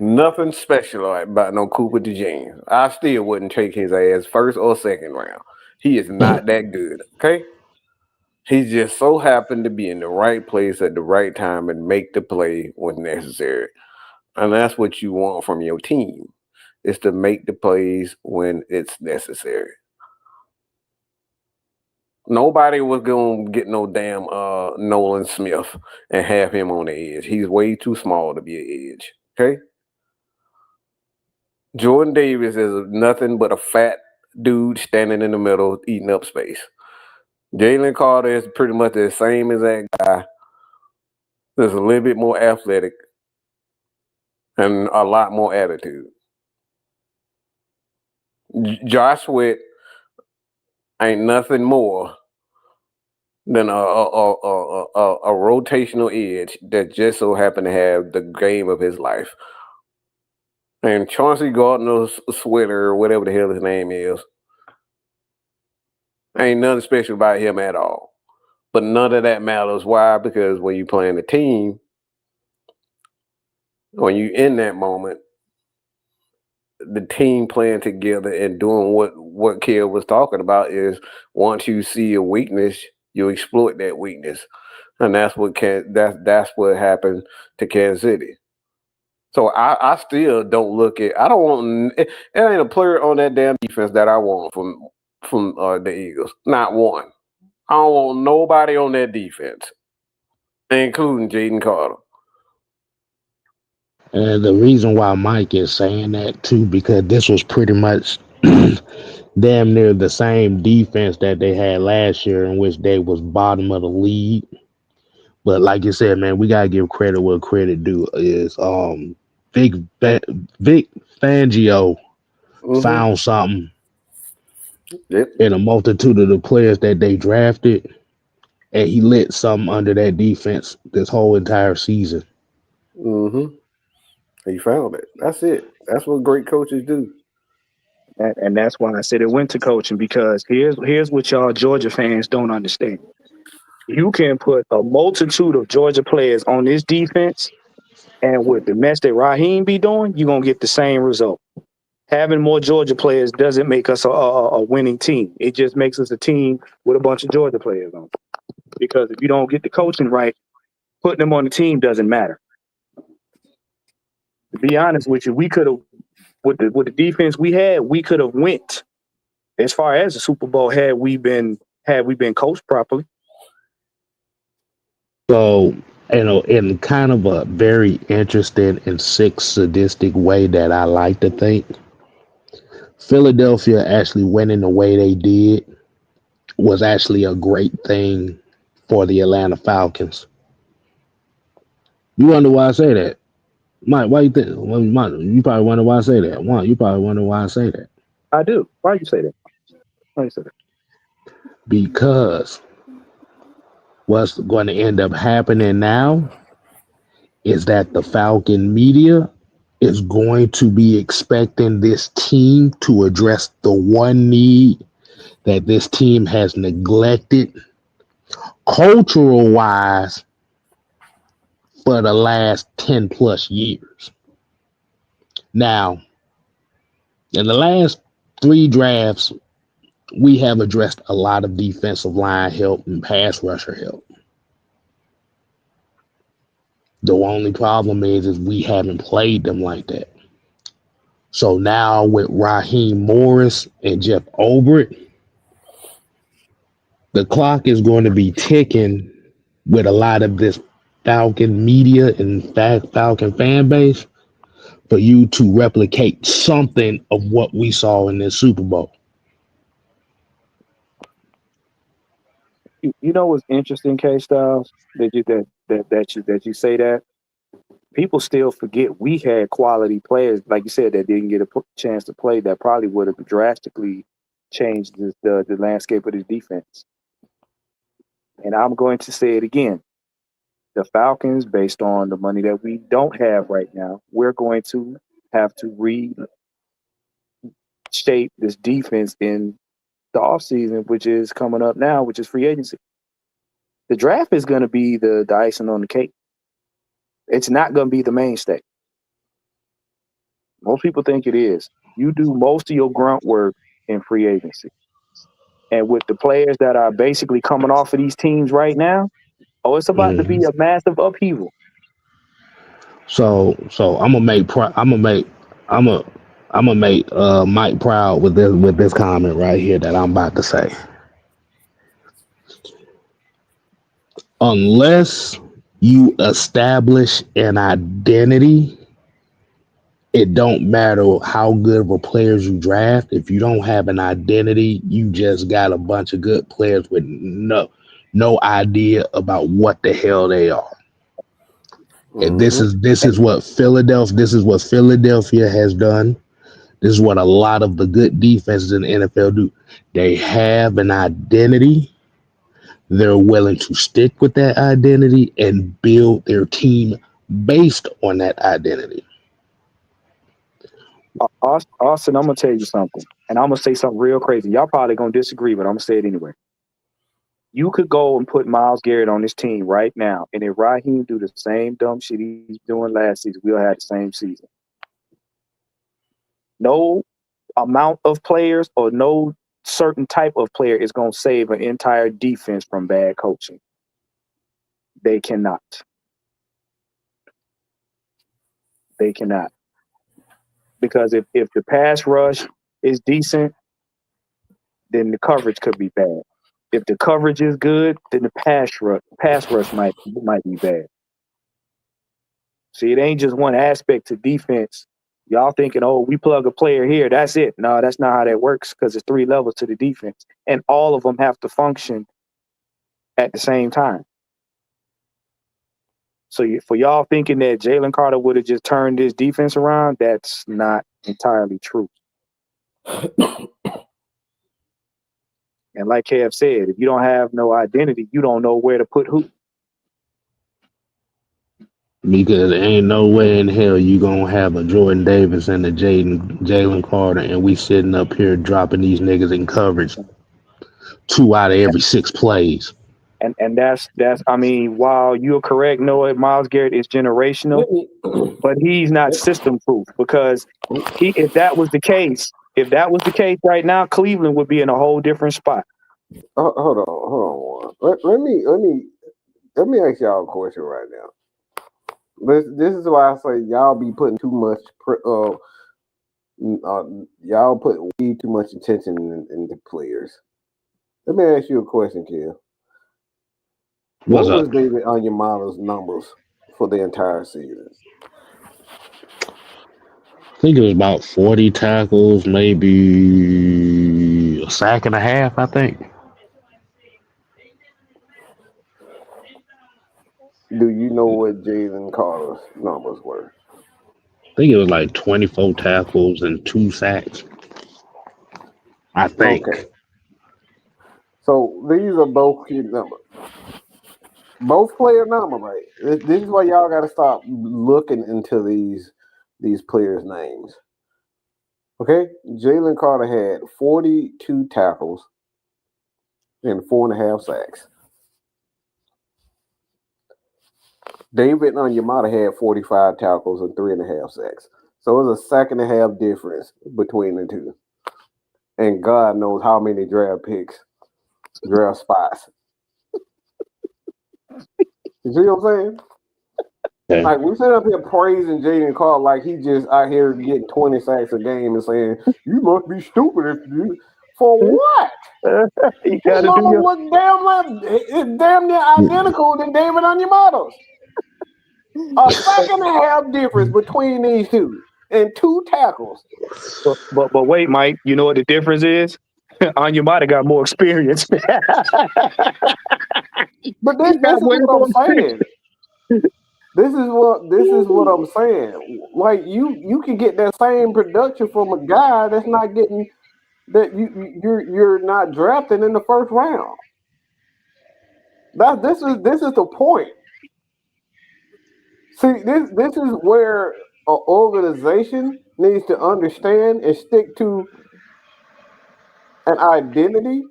Nothing special about no Cooper DeJean. I still wouldn't take his ass first or second round. He is not that good. Okay. He just so happened to be in the right place at the right time and make the play when necessary. And that's what you want from your team, is to make the plays when it's necessary. Nobody was going to get no damn Nolan Smith and have him on the edge. He's way too small to be an edge. Okay? Jordan Davis is nothing but a fat dude standing in the middle eating up space. Jalen Carter is pretty much the same as that guy. There's a little bit more athletic and a lot more attitude. Josh Sweat ain't nothing more than a rotational edge that just so happened to have the game of his life. And Chauncey Gardner's Sweater, or whatever the hell his name is, ain't nothing special about him at all. But none of that matters. Why? Because when you playing a team, when you in that moment, the team playing together and doing what Kel was talking about is, once you see a weakness, you exploit that weakness. And that's what happened to Kansas City. So I still don't look at, I don't want, it ain't a player on that damn defense that I want from the Eagles. Not one. I don't want nobody on that defense, including Jaden Carter. And the reason why Mike is saying that too, because this was pretty much damn near the same defense that they had last year, in which they was bottom of the league. But like you said, man, we gotta give credit where credit due. Is Vic Fangio found something in a multitude of the players that they drafted, and he lit something under that defense this whole entire season. He found it. That's it. That's what great coaches do. And that's why I said it went to coaching, because here's what y'all Georgia fans don't understand. You can put a multitude of Georgia players on this defense, and with the mess that Raheem be doing, you're going to get the same result. Having more Georgia players doesn't make us a winning team. It just makes us a team with a bunch of Georgia players on. Because if you don't get the coaching right, putting them on the team doesn't matter. To be honest with you, we could have, with the defense we had, we could have went as far as the Super Bowl had we been coached properly. So, in kind of a very interesting and sick, sadistic way that I like to think, Philadelphia actually winning the way they did was actually a great thing for the Atlanta Falcons. You wonder why I say that? Mike, why you think? Well, Mike, you probably wonder why I say that. One, you probably wonder why I say that. I do. Why you say that? Why you say that? Because what's going to end up happening now is that the Falcon media is going to be expecting this team to address the one need that this team has neglected cultural wise for the last 10 plus years. Now, in the last 3 drafts, we have addressed a lot of defensive line help and pass rusher help. The only problem is we haven't played them like that. So now with Raheem Morris and Jeff Obert, the clock is going to be ticking with a lot of this Falcon media and Falcon fan base for you to replicate something of what we saw in this Super Bowl. You know what's interesting, K Styles, that you say that people still forget we had quality players, like you said, that didn't get a chance to play. That probably would have drastically changed the landscape of this defense. And I'm going to say it again: the Falcons, based on the money that we don't have right now, we're going to have to reshape this defense in the offseason, which is coming up now, which is free agency. The draft is going to be the icing on the cake. It's not going to be the mainstay. Most people think it is. You do most of your grunt work in free agency. And with the players that are basically coming off of these teams right now, it's about to be a massive upheaval. So I'm gonna make Mike proud with this comment right here that I'm about to say. Unless you establish an identity, it don't matter how good of a players you draft. If you don't have an identity, you just got a bunch of good players with no idea about what the hell they are. And this is what Philadelphia has done. This is what a lot of the good defenses in the NFL do. They have an identity. They're willing to stick with that identity and build their team based on that identity. Austin, I'm going to tell you something. And I'm going to say something real crazy. Y'all probably going to disagree, but I'm going to say it anyway. You could go and put Myles Garrett on this team right now, and if Raheem do the same dumb shit he's doing last season, we'll have the same season. No amount of players or no certain type of player is going to save an entire defense from bad coaching. They cannot. They cannot. Because if the pass rush is decent, then the coverage could be bad. If the coverage is good, then the pass rush might be bad. See, it ain't just one aspect to defense. Y'all thinking, we plug a player here, that's it. No, that's not how that works, because it's 3 levels to the defense. And all of them have to function at the same time. So for y'all thinking that Jalen Carter would have just turned this defense around, that's not entirely true. And like Kev said, if you don't have no identity, you don't know where to put who. Because there ain't no way in hell you gonna have a Jordan Davis and a Jalen Carter, and we sitting up here dropping these niggas in coverage 2 out of every 6 plays. And that's I mean, while you're correct, Noah, Myles Garrett is generational, but he's not system proof, because if that was the case right now, Cleveland would be in a whole different spot. Hold on. Let me ask y'all a question right now. This is why I say y'all be putting too much. Y'all put way too much attention into players. Let me ask you a question, Kim. What was David Onyemata's numbers for the entire season? I think it was about 40 tackles, maybe a sack and a half, I think. Do you know what Jalen Carter's numbers were? I think it was like 24 tackles and 2 sacks. I think. Okay. So these are both key numbers. Both player number, right? This is why y'all got to stop looking into these players' names. Okay? Jalen Carter had 42 tackles and 4.5 sacks. David Onyemata had 45 tackles and 3.5 sacks. So it was a sack and a half difference between the two. And God knows how many draft spots. You see what I'm saying? Yeah. Like, we sit up here praising Jaden Carr like he just out here getting 20 sacks a game and saying, you must be stupid if you... For what? You His gotta do numbers your... look damn near identical to David Onyemata's. A sack and a half difference between these two. And 2 tackles. But wait, Mike, you know what the difference is? Onyemata got more experience. But this is what I'm saying. This is what I'm saying. Like you can get that same production from a guy that's not getting that you're not drafting in the first round. This is the point. See, this is where an organization needs to understand and stick to an identity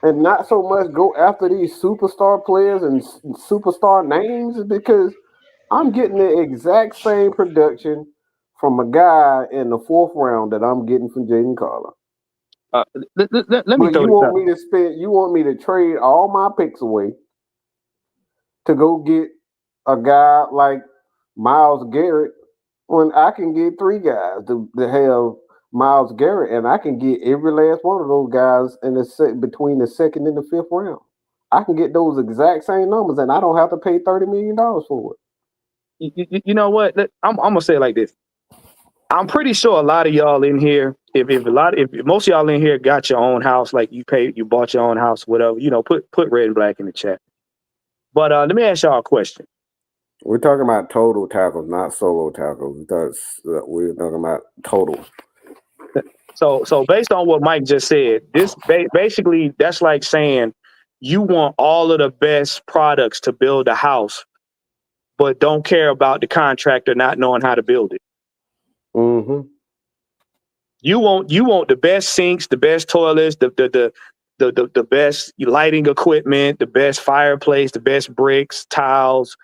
and not so much go after these superstar players and superstar names, because I'm getting the exact same production from a guy in the 4th round that I'm getting from Jaden Carter. Let me But throw you this want out. you want me to trade all my picks away to go get a guy like Myles Garrett when I can get 3 guys to have Myles Garrett, and I can get every last one of those guys in between the 2nd and the 5th round. I can get those exact same numbers, and I don't have to pay $30 million for it. You know what? I'm gonna say it like this. I'm pretty sure a lot of y'all in here, if most of y'all in here got your own house, like you bought your own house, whatever, put red and black in the chat. But let me ask y'all a question. We're talking about total tackles, not solo tackles. We're talking about total. So based on what Mike just said, this basically that's like saying you want all of the best products to build a house, but don't care about the contractor not knowing how to build it. Mm-hmm. You want the best sinks, the best toilets, the best lighting equipment, the best fireplace, the best bricks, tiles,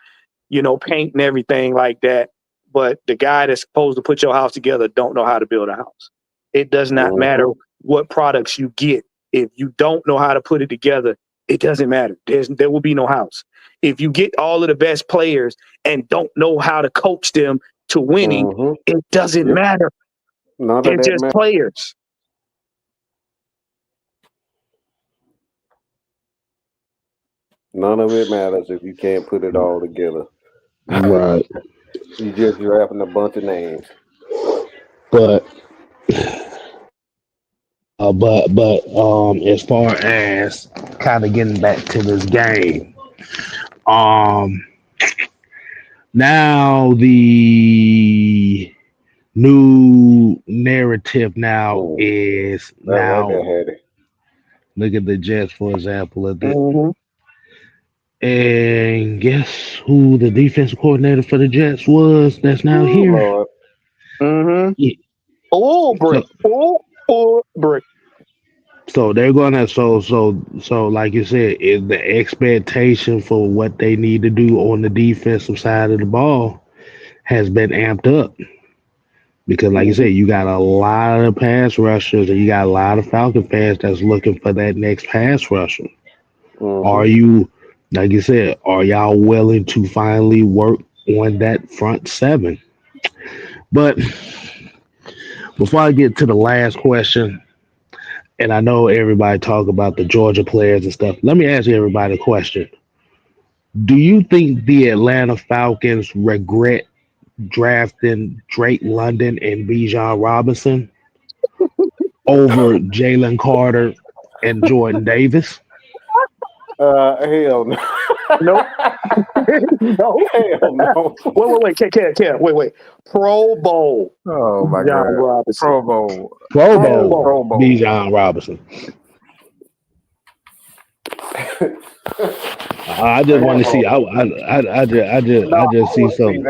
paint and everything like that. But the guy that's supposed to put your house together don't know how to build a house. It does not matter what products you get. If you don't know how to put it together, it doesn't matter. There will be no house. If you get all of the best players and don't know how to coach them to winning, it doesn't matter. They're just players. None of it matters if you can't put it all together. Right. You just drafting a bunch of names. But as far as Kind of getting back to this game. Now the new narrative now is now. Look at the Jets, for example. And guess who the defensive coordinator for the Jets was that's now here? Lord. Mm-hmm. Yeah. Oh, brick. Oh, brick. So they're gonna so like you said, is the expectation for what they need to do on the defensive side of the ball has been amped up. Because like you said, you got a lot of pass rushers and you got a lot of Falcon fans that's looking for that next pass rusher. Are you, like you said, are y'all willing to finally work on that front 7? But before I get to the last question, and I know everybody talk about the Georgia players and stuff, let me ask you everybody a question. Do you think the Atlanta Falcons regret drafting Drake London and Bijan Robinson over Jalen Carter and Jordan Davis? Hell no. Nope. No. Hell no. Wait. Can't. Wait. Pro Bowl. Oh my John God. Robinson. Pro Bowl. Pro Bowl. Bijan Robinson. I just want to see. I just see something.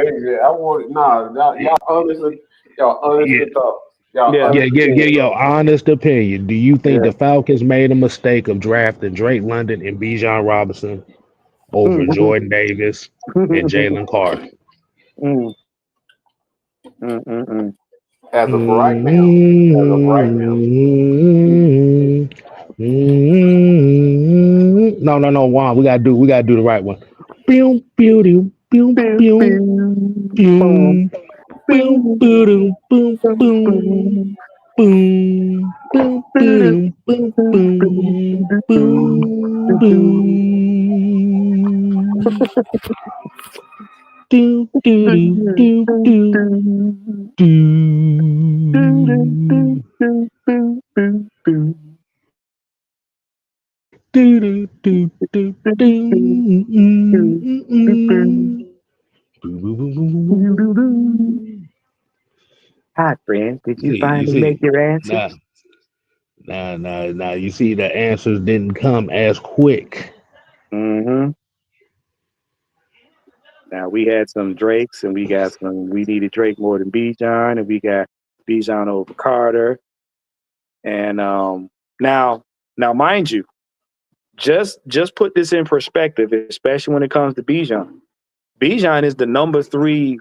Y'all honestly thought. Give your honest opinion. Do you think the Falcons made a mistake of drafting Drake London and Bijan Robinson over Jordan Davis and Jalen Carter. As of right now. As of right now. No, Juan. We gotta do the right one. Boom, boom, boom, boom, boom, boom, boom, boom, boom, boom, boom, boom, boom, boom, boom, boom. Do do do do do do. Do do do do do. Hi, friends. Did you You finally make see, your answer? nah. You see, the answers didn't come as quick. Mm-hmm. Now we had some Drakes, and we got some. We needed Drake more than Bijan, and we got Bijan over Carter. And now, mind you, just put this in perspective, especially when it comes to Bijan. Bijan is the number 3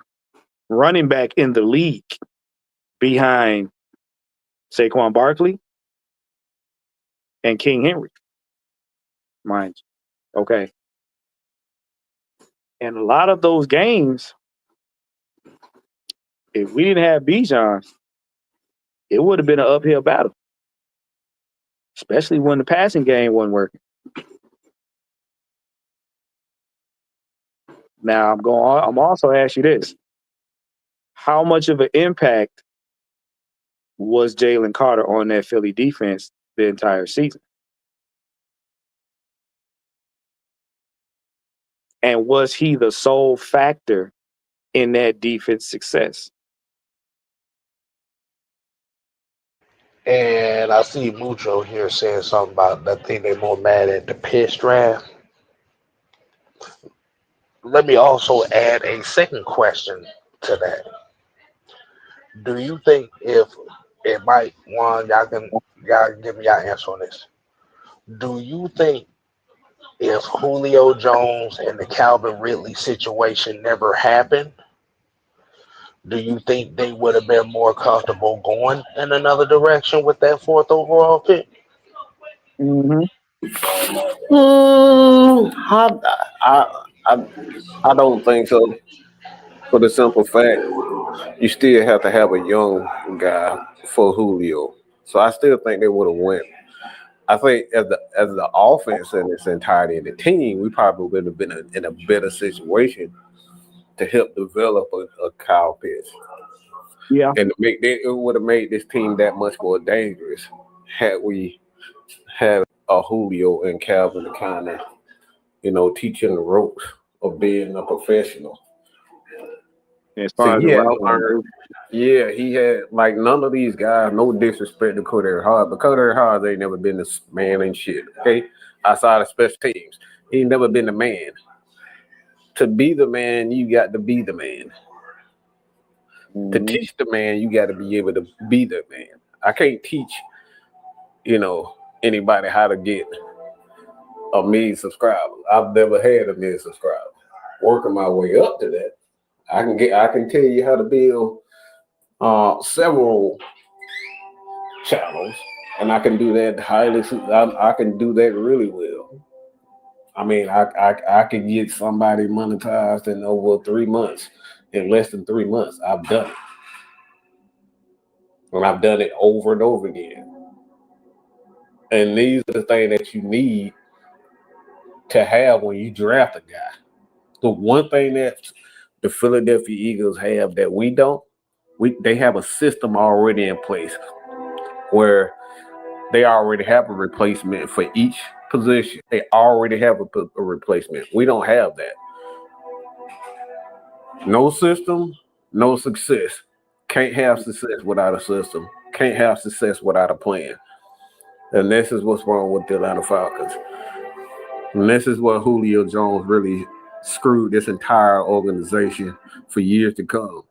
running back in the league behind Saquon Barkley and King Henry. Mind you. Okay. And a lot of those games, if we didn't have Bijan, it would have been an uphill battle, especially when the passing game wasn't working. Now I'm also ask you this: how much of an impact was Jalen Carter on that Philly defense the entire season? And was he the sole factor in that defense success? And I see Mucho here saying something about I think they're more mad at the piss draft. Let me also add a second question to that. Do you think if it might one y'all give me your answer on this? Do you think if Julio Jones and the Calvin Ridley situation never happened, do you think they would have been more comfortable going in another direction with that 4th overall pick? Mm-hmm. I don't think so. For the simple fact, you still have to have a young guy for Julio. So I still think they would have went. I think as the offense in its entirety and the team, we probably would have been in a better situation to help develop a Kyle Pitts. Yeah. And it would have made this team that much more dangerous had we had a Julio and Calvin to kind of, teaching the ropes of being a professional. As So far as the he had to route learn. Yeah, he had like none of these guys. No disrespect to Cody Hard, but Cody Hard ain't never been this man and shit. Okay, outside of special teams, he ain't never been the man. To be the man, you got to be the man. To teach the man, you got to be able to be the man. I can't teach, anybody how to get 1 million subscribers. I've never had 1 million subscribers. Working my way up to that, I can tell you how to build several channels, and I can do that I can do that really well. I mean, I can get somebody monetized in over 3 months, in less than 3 months. I've done it. And I've done it over and over again. And these are the things that you need to have when you draft a guy. The one thing that the Philadelphia Eagles have that we don't, they have a system already in place where they already have a replacement for each position. They already have a replacement. We don't have that. No system, no success. Can't have success without a system. Can't have success without a plan. And this is what's wrong with the Atlanta Falcons. And this is what Julio Jones really screwed this entire organization for years to come.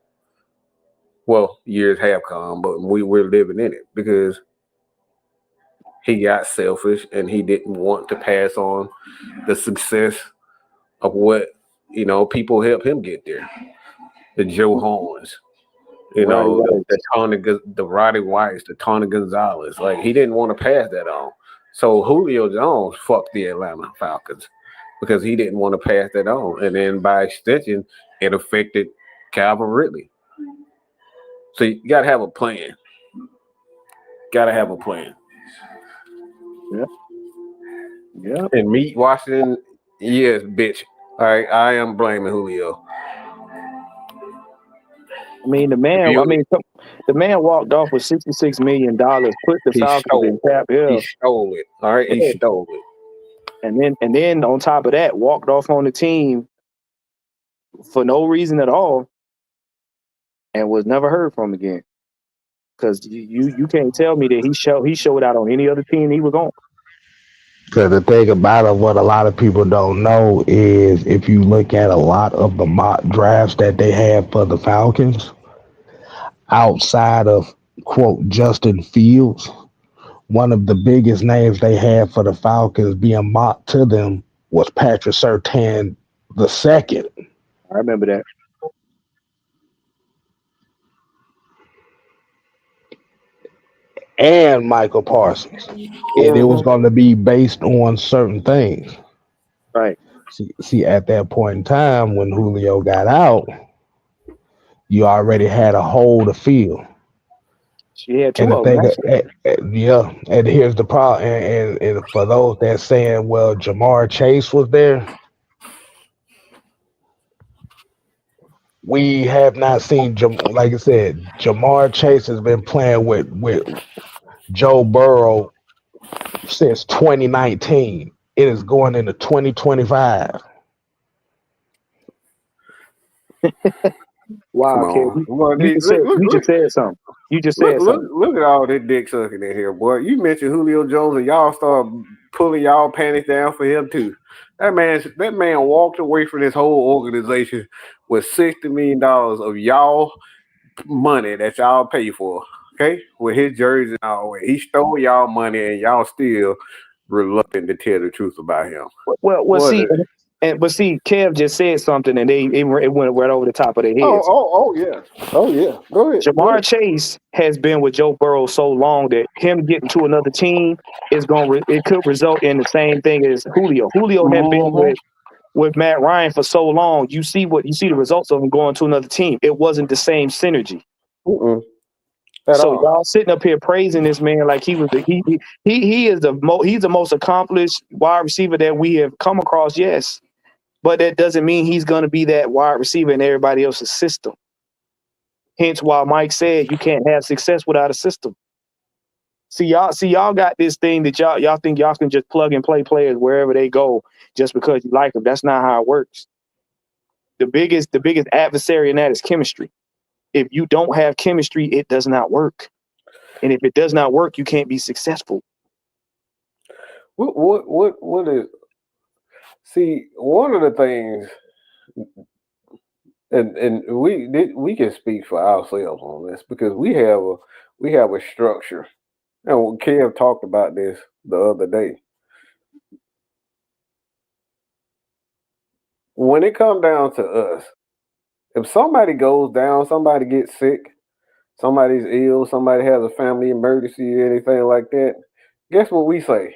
Well, years have come, but we're living in it because he got selfish and he didn't want to pass on the success of what people help him get there. The Joe Horns, Right. the Roddy Whites, the Tony Gonzalez. Like he didn't want to pass that on. So Julio Jones fucked the Atlanta Falcons because he didn't want to pass that on, and then by extension, it affected Calvin Ridley. So you gotta have a plan. Gotta have a plan. Yeah. And meet Washington, yes, bitch. All right, I am blaming Julio. I mean, the man walked off with $66 million, put the Falcons in cap. Yeah. He stole it. All right, he stole it. And then on top of that, walked off on the team for no reason at all, and was never heard from again. Because you can't tell me that he showed out on any other team he was on. Because the thing about it, what a lot of people don't know is if you look at a lot of the mock drafts that they have for the Falcons, outside of, quote, Justin Fields, one of the biggest names they had for the Falcons being mocked to them was Patrick Surtain II. I remember that. And Michael Parsons. And it was going to be based on certain things. Right. See, at that point in time, when Julio got out, you already had a hole to fill. She had two of them. And here's the problem. And for those that saying, well, Jamar Chase was there, we have not seen, like I said, Jamar Chase has been playing with Joe Burrow since 2019. It is going into 2025. Wow, Kid. You just said something. Look at all this dick sucking in here, boy. You mentioned Julio Jones, and y'all start pulling y'all panties down for him too. That man walked away from this whole organization with $60 million of y'all money that y'all pay for. Okay, with his jersey and all that. He stole y'all money, and y'all still reluctant to tell the truth about him. Well, see, Kev just said something, and it went right over the top of their heads. Oh yeah. Go ahead. Jamar Chase has been with Joe Burrow so long that him getting to another team it could result in the same thing as Julio. Julio had been with Matt Ryan for so long. You see the results of him going to another team. It wasn't the same synergy. So y'all sitting up here praising this man like he is the most accomplished wide receiver that we have come across. Yes, but that doesn't mean he's going to be that wide receiver in everybody else's system. Hence why Mike said you can't have success without a system. See y'all got this thing that y'all think y'all can just plug and play players wherever they go just because you like them. That's not how it works. The biggest adversary in that is chemistry. If you don't have chemistry, it does not work. And if it does not work, you can't be successful. What is? See, one of the things, and we can speak for ourselves on this because we have a structure. And Kev talked about this the other day. When it comes down to us, if somebody goes down, somebody gets sick, somebody's ill, somebody has a family emergency or anything like that, guess what we say?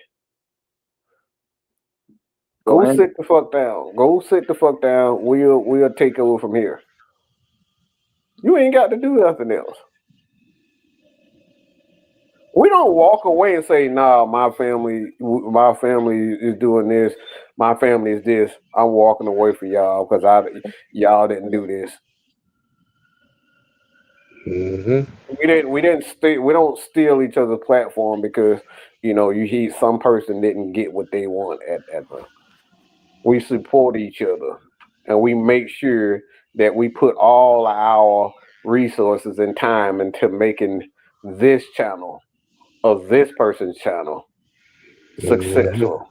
Go sit the fuck down. Go sit the fuck down. We'll take over from here. You ain't got to do nothing else. We don't walk away and say, nah, my family is doing this. My family is this. I'm walking away from y'all because y'all didn't do this. Mm-hmm. We don't steal each other's platform because some person didn't get what they want at the. We support each other and we make sure that we put all our resources and time into making this channel of this person's channel successful.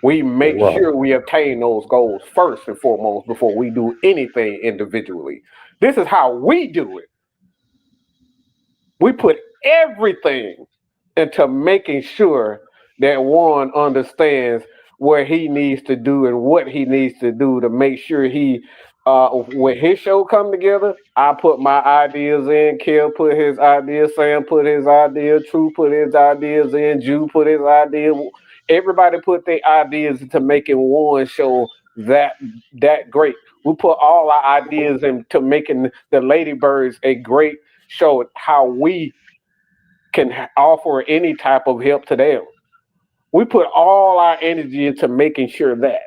We make sure we obtain those goals first and foremost before we do anything individually. This is how we do it. We put everything into making sure that one understands where he needs to do and what he needs to do to make sure he when his show come together, I put my ideas in, Kill put his ideas, Sam put his idea, True put his ideas in, Jew put his idea. Everybody put their ideas into making one show that great. We put all our ideas into making the Ladybirds a great show. How we can offer any type of help to them. We put all our energy into making sure that.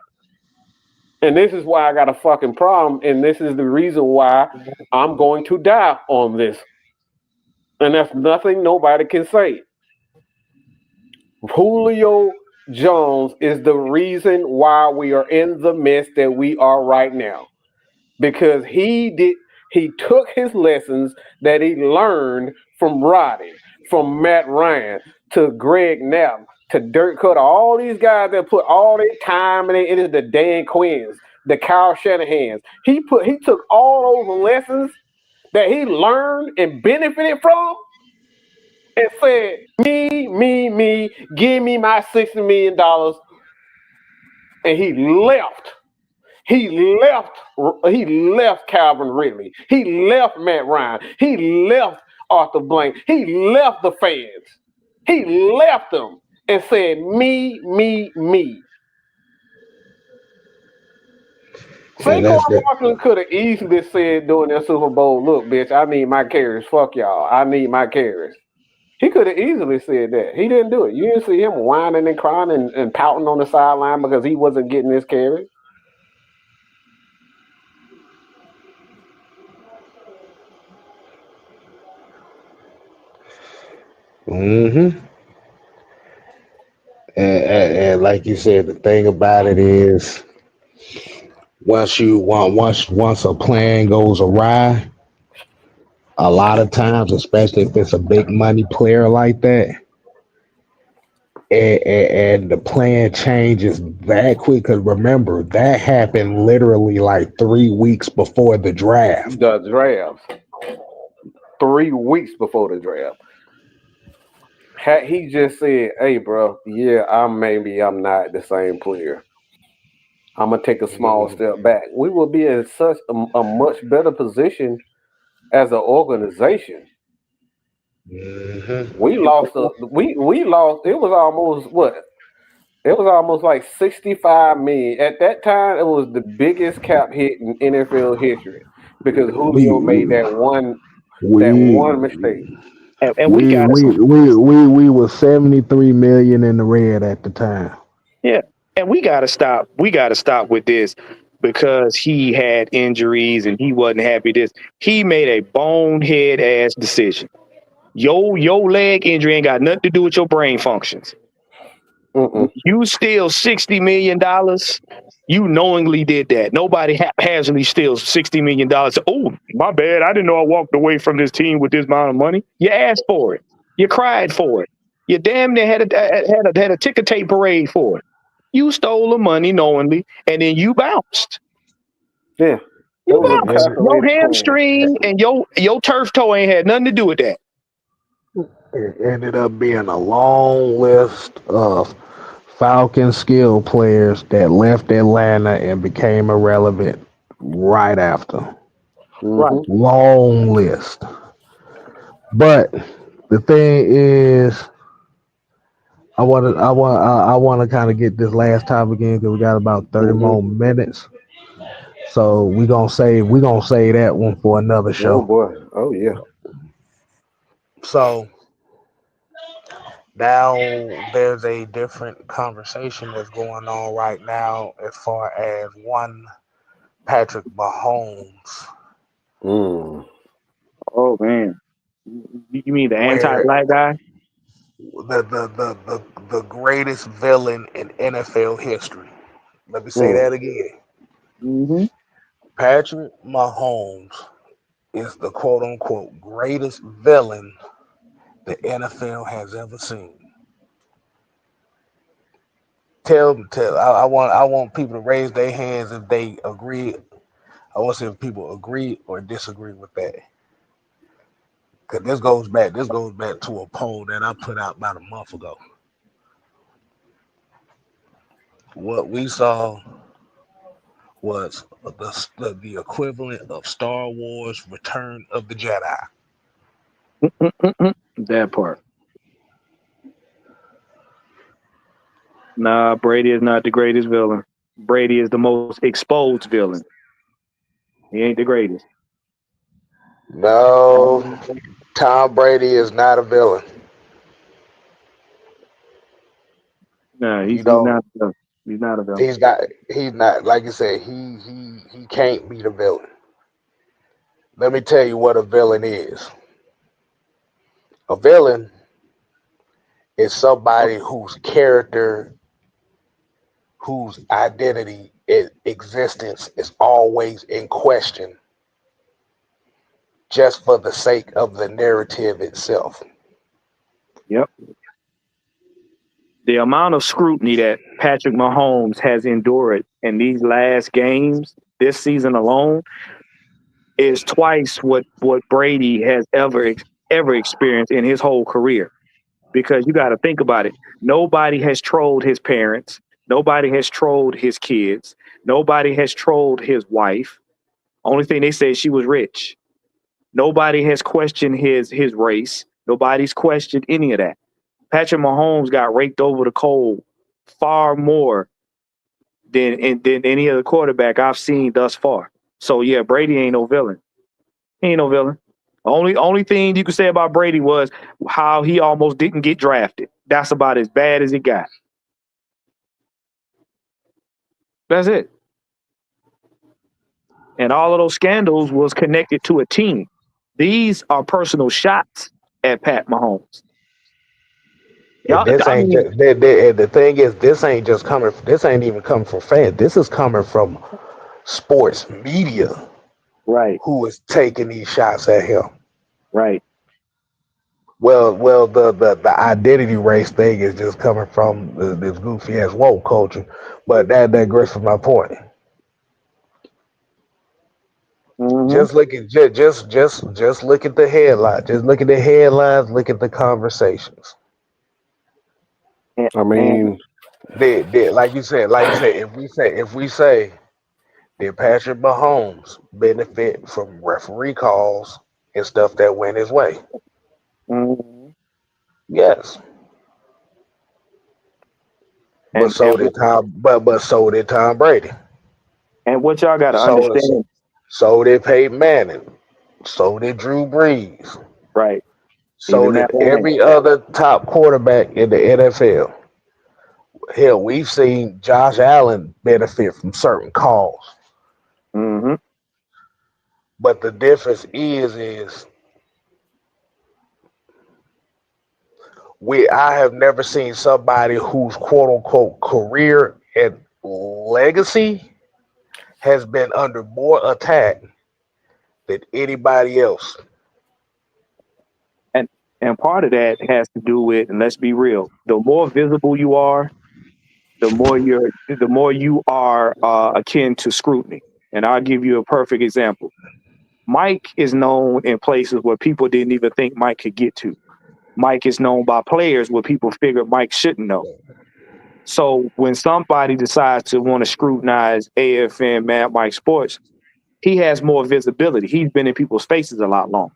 And this is why I got a fucking problem. And this is the reason why I'm going to die on this. And that's nothing nobody can say. Julio Jones is the reason why we are in the mess that we are right now. Because he took his lessons that he learned from Roddy, from Matt Ryan, to Greg Knapp, to Dirk Cutter, all these guys that put all their time in it, the Dan Quinns, the Kyle Shanahans. He took all those lessons that he learned and benefited from and said, me, give me my $60 million. And he left. He left Calvin Ridley. He left Matt Ryan. He left Arthur Blank. He left the fans. He left them and said, me. And that's Saquon Barkley could have easily said during that Super Bowl, look, bitch, I need my carries. Fuck y'all. I need my carries. He could have easily said that. He didn't do it. You didn't see him whining and crying and pouting on the sideline because he wasn't getting his carries. Mm-hmm. And like you said, the thing about it is, once a plan goes awry, a lot of times, especially if it's a big money player like that, and the plan changes that quick. Because remember, that happened literally like 3 weeks before the draft. The draft. 3 weeks before the draft. Had he just said, hey, bro, yeah, I'm not the same player. I'm going to take a small step back. We will be in such a much better position as an organization. Mm-hmm. We lost, it was almost what? It was almost like 65 million. At that time, it was the biggest cap hit in NFL history because Julio made that one We mistake. And we we got we to, we were 73 million in the red at the time. yeah, and we got to stop. We got to stop with this because he had injuries and he wasn't happy. He made a bonehead ass decision. Your leg injury ain't got nothing to do with your brain functions. You steal $60 million. You knowingly did that. Nobody haphazardly steals $60 million. Oh, my bad. I didn't know I walked away from this team with this amount of money. You asked for it. You cried for it. You damn near had a ticker tape parade for it. You stole the money knowingly, and then you bounced. Yeah. You bounced. Your hamstring and your turf toe ain't had nothing to do with that. It ended up being a long list of Falcon skill players that left Atlanta and became irrelevant right after. Right. Long list. But the thing is, I want to kind of get this last topic in because we got about 30 more minutes. So we gonna save that one for another show. Oh boy. Oh yeah. So now there's a different conversation that's going on right now as far as one Patrick Mahomes. Oh man. You mean the Where anti-black guy? the greatest villain in NFL history. Let me say that again. Mm-hmm. Patrick Mahomes is the quote unquote greatest villain the NFL has ever seen. I want people to raise their hands if they agree. I want to see if people agree or disagree with that. Cause this goes back to a poll that I put out about a month ago. What we saw was the equivalent of Star Wars Return of the Jedi. That part. Nah, Brady is not the greatest villain. Brady is the most exposed villain. He ain't the greatest. No, Tom Brady is not a villain. Nah, You he's don't. not. He's not a villain. He's not. He's not. Like you said, he can't be the villain. Let me tell you what a villain is. A villain is somebody whose character, whose identity, existence is always in question, just for the sake of the narrative itself. Yep. The amount of scrutiny that Patrick Mahomes has endured in these last games this season alone is twice what Brady has ever experienced in his whole career. Because you got to think about it. Nobody has trolled his parents. Nobody has trolled his kids. Nobody has trolled his wife. Only thing they say she was rich. Nobody has questioned his race. Nobody's questioned any of that. Patrick Mahomes got raked over the coal far more than any other quarterback I've seen thus far. So yeah, Brady ain't no villain. He ain't no villain. Only thing you could say about Brady was how he almost didn't get drafted. That's about as bad as it got. That's it. And all of those scandals was connected to a team. These are personal shots at Pat Mahomes. And this ain't just, the thing is, this ain't just coming. This ain't even coming from fans. This is coming from sports media, right? Who is taking these shots at him, right? Well, the identity race thing is just coming from this goofy ass woke culture, but that digress from my point. Mm-hmm. Just look at just look at the headline. Just look at the headlines. Look at the conversations. I mean, like you said, if we say, did Patrick Mahomes benefit from referee calls and stuff that went his way? Mm-hmm. Yes. But so did Tom Brady. And what y'all got to understand? So did Peyton Manning. So did Drew Brees. Right. So did every other top quarterback in the NFL. Hell, we've seen Josh Allen benefit from certain calls. Mm-hmm. But the difference is I have never seen somebody whose quote unquote career and legacy has been under more attack than anybody else. And part of that has to do with, and let's be real, the more visible you are, the more you are akin to scrutiny. And I'll give you a perfect example. Mike is known in places where people didn't even think Mike could get to. Mike is known by players where people figured Mike shouldn't know. So when somebody decides to want to scrutinize AFN Mad Mike Sports, he has more visibility. He's been in people's faces a lot longer.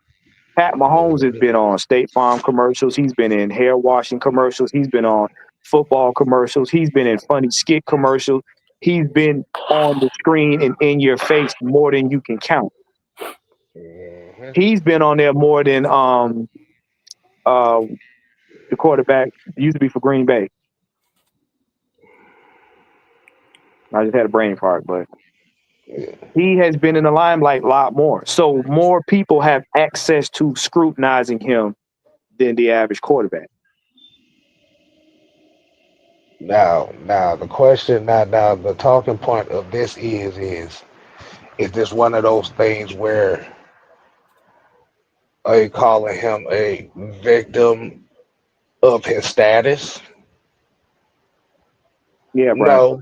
Pat Mahomes has been on State Farm commercials. He's been in hair washing commercials. He's been on football commercials. He's been in funny skit commercials. He's been on the screen and in your face more than you can count. Mm-hmm. He's been on there more than the quarterback used to be for Green Bay. I just had a brain fart, but he has been in the limelight a lot more. So more people have access to scrutinizing him than the average quarterback. Now the question, now the talking point of this is this one of those things where are you calling him a victim of his status? Yeah, Brian.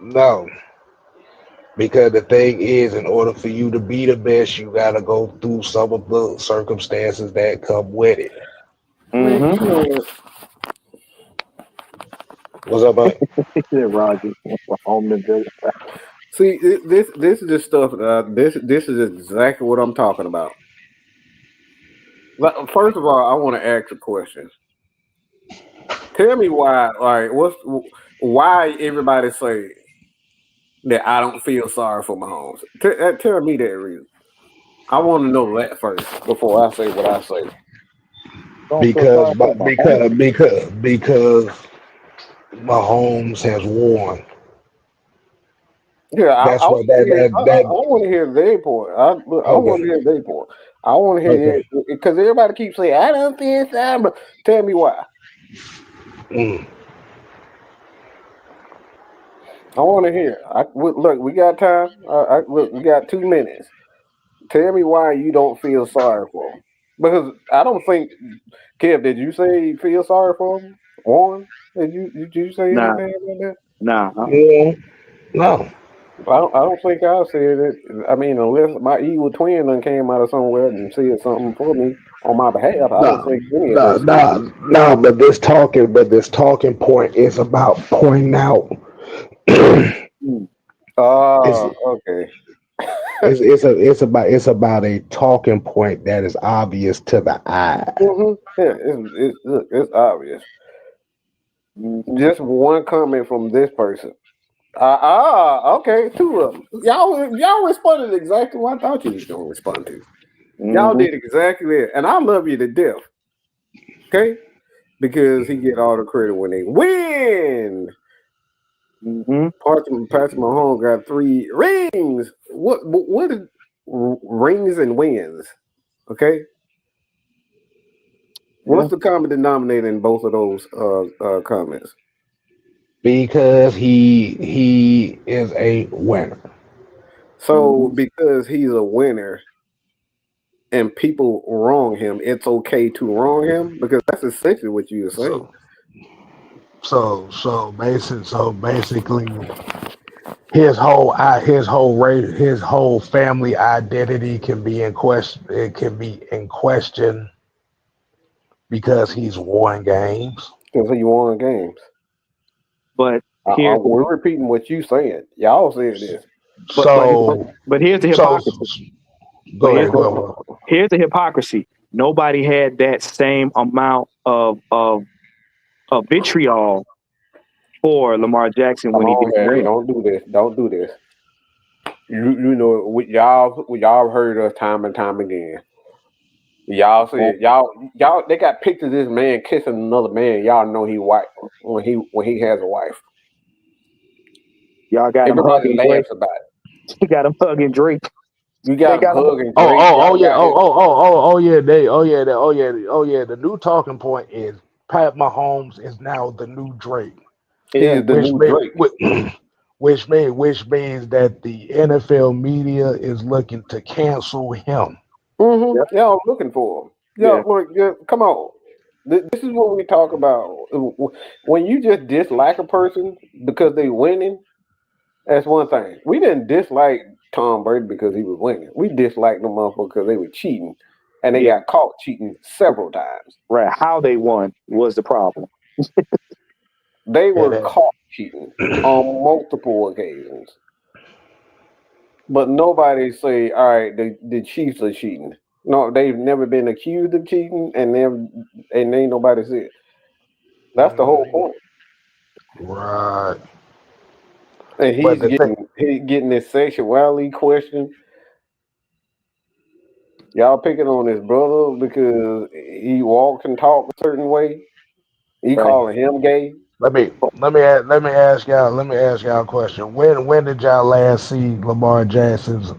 No. Because the thing is, in order for you to be the best, you got to go through some of the circumstances that come with it. Man, you know what? What's up, bud? He said Roger home and Villa. See, this is the stuff. This is exactly what I'm talking about. First of all, I want to ask a question. Tell me why. Like, why everybody say that I don't feel sorry for Mahomes? Tell me that reason. I want to know that first before I say what I say. Because Mahomes has won. Yeah, That's I what want to hear their point. I want to hear their point. I want to hear it because everybody keeps saying I don't feel sorry. But tell me why. I want to hear. Look, we got time. Look, we got 2 minutes. Tell me why you don't feel sorry for him. Because I don't think, Kev, did you say you feel sorry for him? Warren, did you say Nah. anything about that? Nah. Yeah. No. I don't think I said it. I mean, unless my evil twin done came out of somewhere and said something for me on my behalf, I don't think any of us. No, but this talking point is about pointing out. Okay. It's about a talking point that is obvious to the eye. Yeah, it's obvious. Just one comment from this person. Okay, 2 of them. Y'all responded exactly what I thought you was gonna respond to. Y'all did exactly that, and I love you to death. Okay, because he get all the credit when they win. Patrick Mahomes got 3 rings. What is rings and wins? Okay. What's the common denominator in both of those comments? Because he is a winner. So because he's a winner and people wrong him, it's okay to wrong him? Because that's essentially what you're saying. So basically his whole family identity can be in question. It can be in question because he's won games. Because he won games. But we're repeating what you saying. Y'all said this. But here's the hypocrisy. Here's the hypocrisy. Nobody had that same amount of vitriol for Lamar Jackson when he didn't win. Don't do this. Don't do this. You know, y'all heard us time and time again. Y'all said y'all they got pictures of this man kissing another man. Y'all know he white when he has a wife. Y'all got everybody laughs about it. You got him hugging Drake. You got him hugging Drake. The new talking point is Pat Mahomes is now the new Drake. He is the new Drake. Which means that the NFL media is looking to cancel him. Y'all looking for him. Look, come on. This is what we talk about. When you just dislike a person because they winning, that's one thing. We didn't dislike Tom Brady because he was winning. We disliked them motherfuckers because they were cheating, and they got caught cheating several times. Right? How they won was the problem. They were caught cheating on multiple occasions, but nobody say, "All right, the Chiefs are cheating." No, they've never been accused of cheating, and ain't nobody said. That's the whole point. Right. And he's getting this sexuality question. Y'all picking on his brother because he walks and talks a certain way. You calling him gay? Let me ask y'all a question. When did y'all last see Lamar Jackson's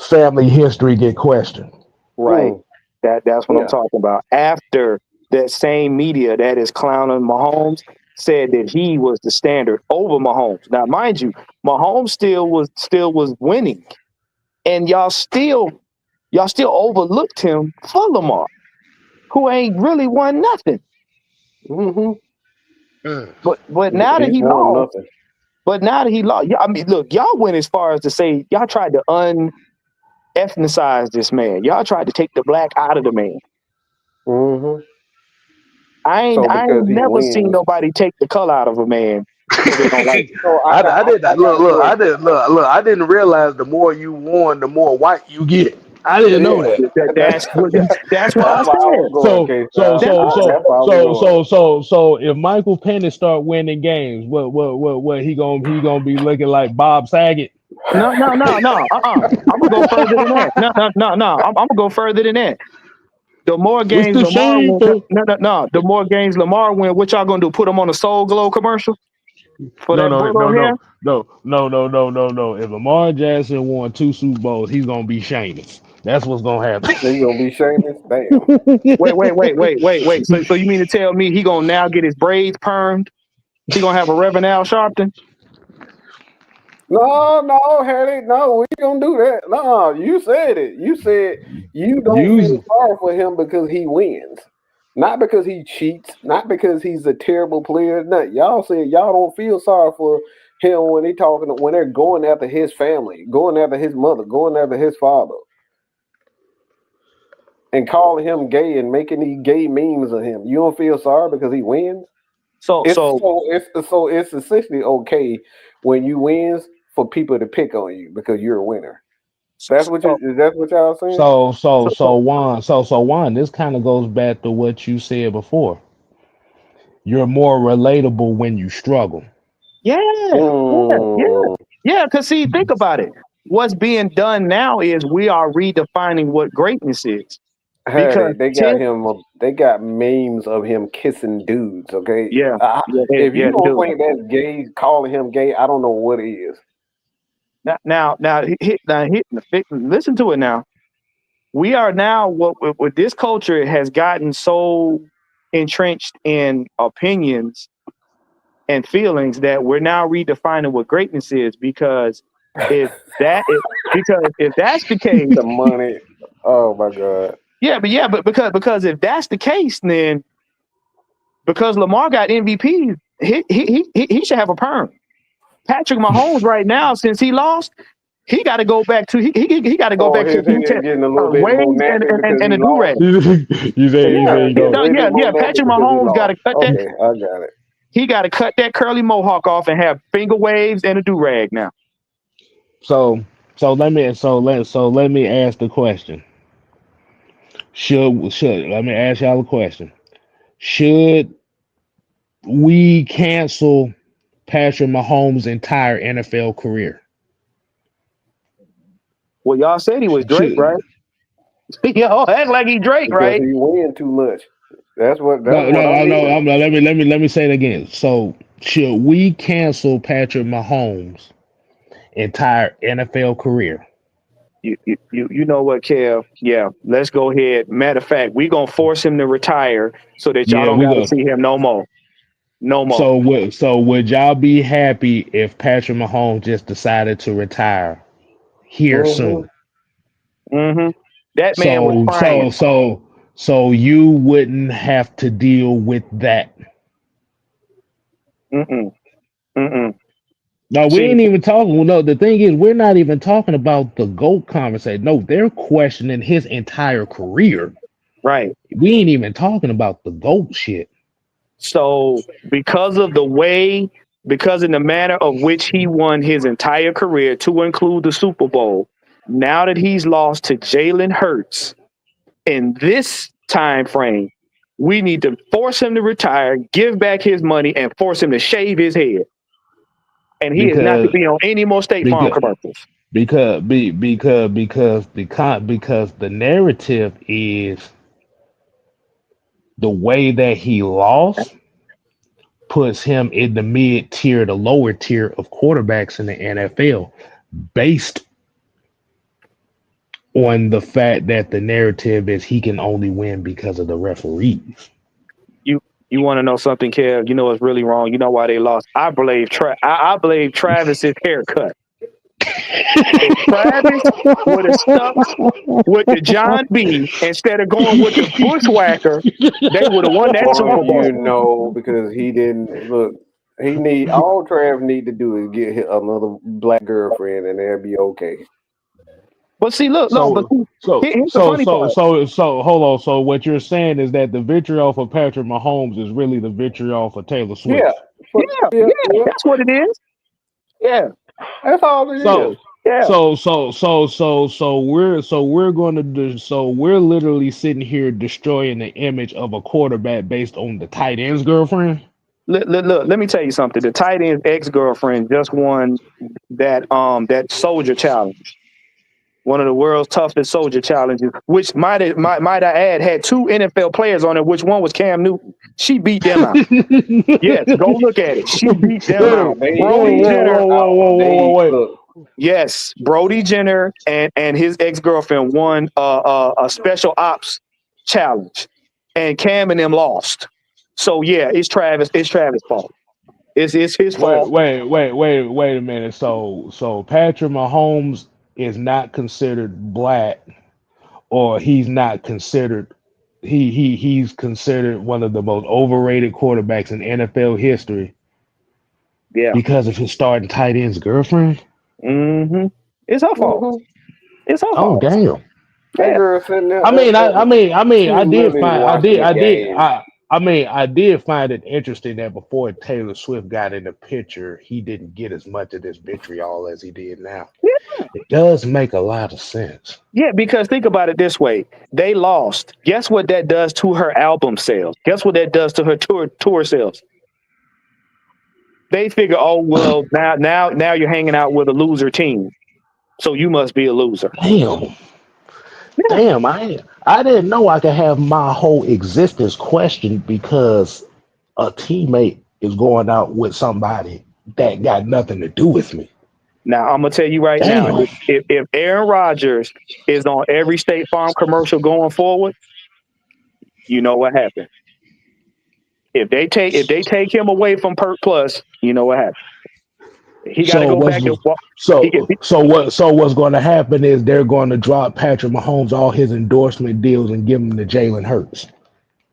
family history get questioned? Right. That's what I'm talking about. After that same media that is clowning Mahomes said that he was the standard over Mahomes. Now, mind you, Mahomes still was winning, and y'all still overlooked him for Lamar, who ain't really won nothing. But now that he lost, I mean, look, y'all went as far as to say y'all tried to ethnicize this man. Y'all tried to take the black out of the man. I ain't So because he never seen wins, nobody take the color out of a man because they don't like it. so I did I not got look. to I did look. I didn't realize the more you won, the more white you get. I didn't know yeah. that. That's what that's why I That's why I was said. going, K That's Style. why I said. That's why I was going. So if Michael Penix start winning games, what he gonna be looking like Bob Saget? No. I'm gonna go further than that. No. I'm gonna go further than that. The more It's games the Lamar win, shaper. no. The more games Lamar win, what y'all gonna do? Put him on a Soul Glow commercial for No, that no, Burrow no, hair? no, no. If Lamar Jackson won 2 Super Bowls, he's gonna be Sheamus. That's what's gonna happen. Then you gonna be Sheamus? Damn. Wait. So you mean to tell me he gonna now get his braids permed? He gonna have a Reverend Al Sharpton? No, Harry, no, we gonna do that. No, you said it. You said you don't feel Use sorry for him because he wins. Not because he cheats, not because he's a terrible player. No, y'all said y'all don't feel sorry for him when they're going after his family, going after his mother, going after his father, and calling him gay and making these gay memes of him. You don't feel sorry because he wins? So It's essentially okay when you wins for people to pick on you because you're a winner. That's what y'all saying? Juan, this kind of goes back to what you said before. You're more relatable when you struggle. yeah. Mm. Because see, think about it. What's being done now is we are redefining what greatness is. Because They got memes of him kissing dudes. Okay, yeah, if you they don't do. think that's gay, calling him gay, I don't know what is. Now, listen to it now. We are now what this culture has gotten so entrenched in opinions and feelings that we're now redefining what greatness is because if that's the case, The money. Oh my God. but because if that's the case, then because Lamar got MVP, he should have a perm. Patrick Mahomes right now, since he lost, he got to go back to he got to go Oh, back to his hair getting a little bit more waves nappy because and he a do lost. rag. you say you go. Patrick Mahomes got to cut that. Okay, I got it. He got to cut that curly mohawk off and have finger waves and a do rag now. So let me ask the question. Let me ask y'all a question. Should we cancel Patrick Mahomes' entire NFL career? Well, y'all said he was Drake, Should right? Yo, act like he Drake, Because right? he win too much. That's what no I'm hearing. let me say it again. So should we cancel Patrick Mahomes' entire NFL career? You know what, Kev? Yeah, let's go ahead. Matter of fact, we gonna force him to retire so that y'all Yeah, don't we got to go. see him no more. No more. So would y'all be happy if Patrick Mahomes just decided to retire here soon? Mm-hmm. That man was So crying. you wouldn't have to deal with that. Mm-mm. Mm-mm. No, we See, ain't even talking. Well, no, the thing is, we're not even talking about the GOAT conversation. No, they're questioning his entire career. right. We ain't even talking about the GOAT shit. So because of because in the manner of which he won his entire career, to include the Super Bowl, now that he's lost to Jalen Hurts in this time frame, we need to force him to retire, give back his money, and force him to shave his head. And he is not to Because be on any more State Farm because commercials. because the narrative is the way that he lost puts him in the mid tier, the lower tier of quarterbacks in the NFL, based on the fact that the narrative is he can only win because of the referees. You want to know something, Kev? You know what's really wrong. You know why they lost? I blame Travis's haircut. If Travis would have stuck with the John B instead of going with the Bushwhacker, they would have won that Super Well, Bowl. you know, because he didn't look. All Trav need to do is get another black girlfriend, and they'll be okay. But see, look, no, but here's the funny part. Hold on. So what you're saying is that the vitriol for Patrick Mahomes is really the vitriol for Taylor Swift. Yeah, that's what it is. Yeah, that's all it is. Yeah. We're literally sitting here destroying the image of a quarterback based on the tight end's girlfriend. Look, let me tell you something. The tight end's ex-girlfriend just won that soldier challenge. One of the world's toughest soldier challenges, which might I add had 2 NFL players on it, which one was Cam Newton. She beat them out. Yes, go look at it. She beat them out. Brody Jenner. Wait. Yes, Brody Jenner and his ex-girlfriend won a special ops challenge, and Cam and them lost. So yeah, it's Travis' fault. It's his fault. Wait a minute. So Patrick Mahomes is not considered black, or he's not considered he's considered one of the most overrated quarterbacks in NFL history. Yeah, because of his starting tight end's girlfriend. Mm-hmm. It's her fault. Mhm. It's her Oh fault. damn! That girl sitting there. I did find it interesting that before Taylor Swift got in the picture, he didn't get as much of this vitriol as he did now. Yeah. It does make a lot of sense. Yeah, because think about it this way. They lost. Guess what that does to her album sales? Guess what that does to her tour sales? They figure, oh well, now you're hanging out with a loser team, so you must be a loser. Damn, I didn't know I could have my whole existence questioned because a teammate is going out with somebody that got nothing to do with me. Now I'm gonna tell you right now, if Aaron Rodgers is on every State Farm commercial going forward, you know what happened. If they take him away from Perk Plus, you know what happened. He got to go back and walk. So what's going to happen is they're going to drop Patrick Mahomes all his endorsement deals and give him to Jalen Hurts.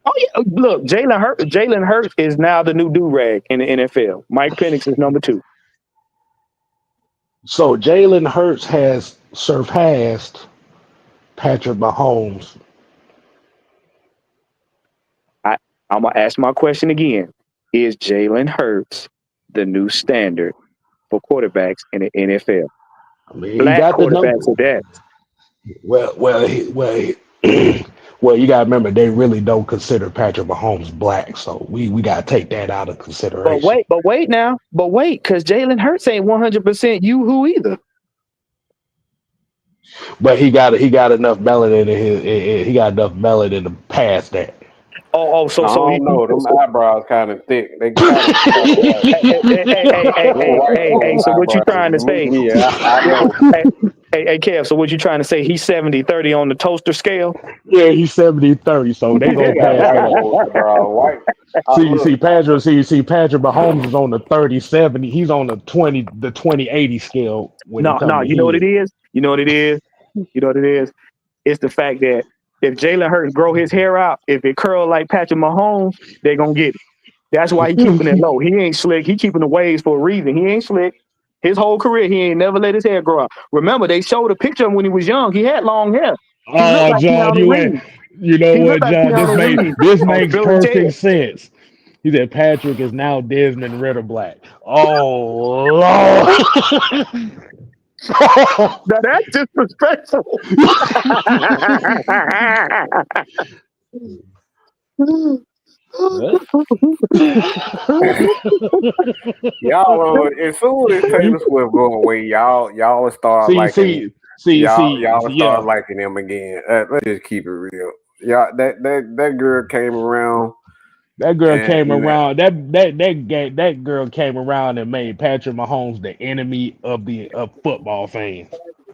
Oh yeah, look, Jalen Hurts is now the new do-rag in the NFL. Mike Penix is number 2. So Jalen Hurts has surpassed Patrick Mahomes. I'm gonna ask my question again. Is Jalen Hurts the new standard for quarterbacks in the NFL? I mean, Black he got quarterbacks are that. Well, you gotta remember they really don't consider Patrick Mahomes black, so we gotta take that out of consideration. But wait, because Jalen Hurts ain't 100% you-hoo either. But he got enough melanin in his. He got enough melanin to pass that. So I don't know. Them eyebrows kind of thick. They kind of hey. So what you trying to say? Yeah, I know. Hey, Kev. So what you trying to say? He's 70-30 on the toaster scale. Yeah, he's 70-30. So they gonna pass. See, Patrick Mahomes is on the 30-70. He's on the 20-80 scale. No. You know what it is? You know what it is? It's the fact that if Jalen Hurts grow his hair out, if it curl like Patrick Mahomes, they're going to get it. That's why he keeping it low. He ain't slick. He keeping the waves for a reason. He ain't slick. His whole career, he ain't never let his hair grow out. Remember, they showed a picture of him when he was young. He had long hair. Oh, John, you know what, John? This makes perfect sense. He said Patrick is now Desmond Ritter black. Oh, Lord. Now that's disrespectful. Y'all, as soon as Taylor Swift go away, y'all start liking him again. Let's just keep it real. Y'all, that girl came around. That girl came around. That girl came around and made Patrick Mahomes the enemy of football fans.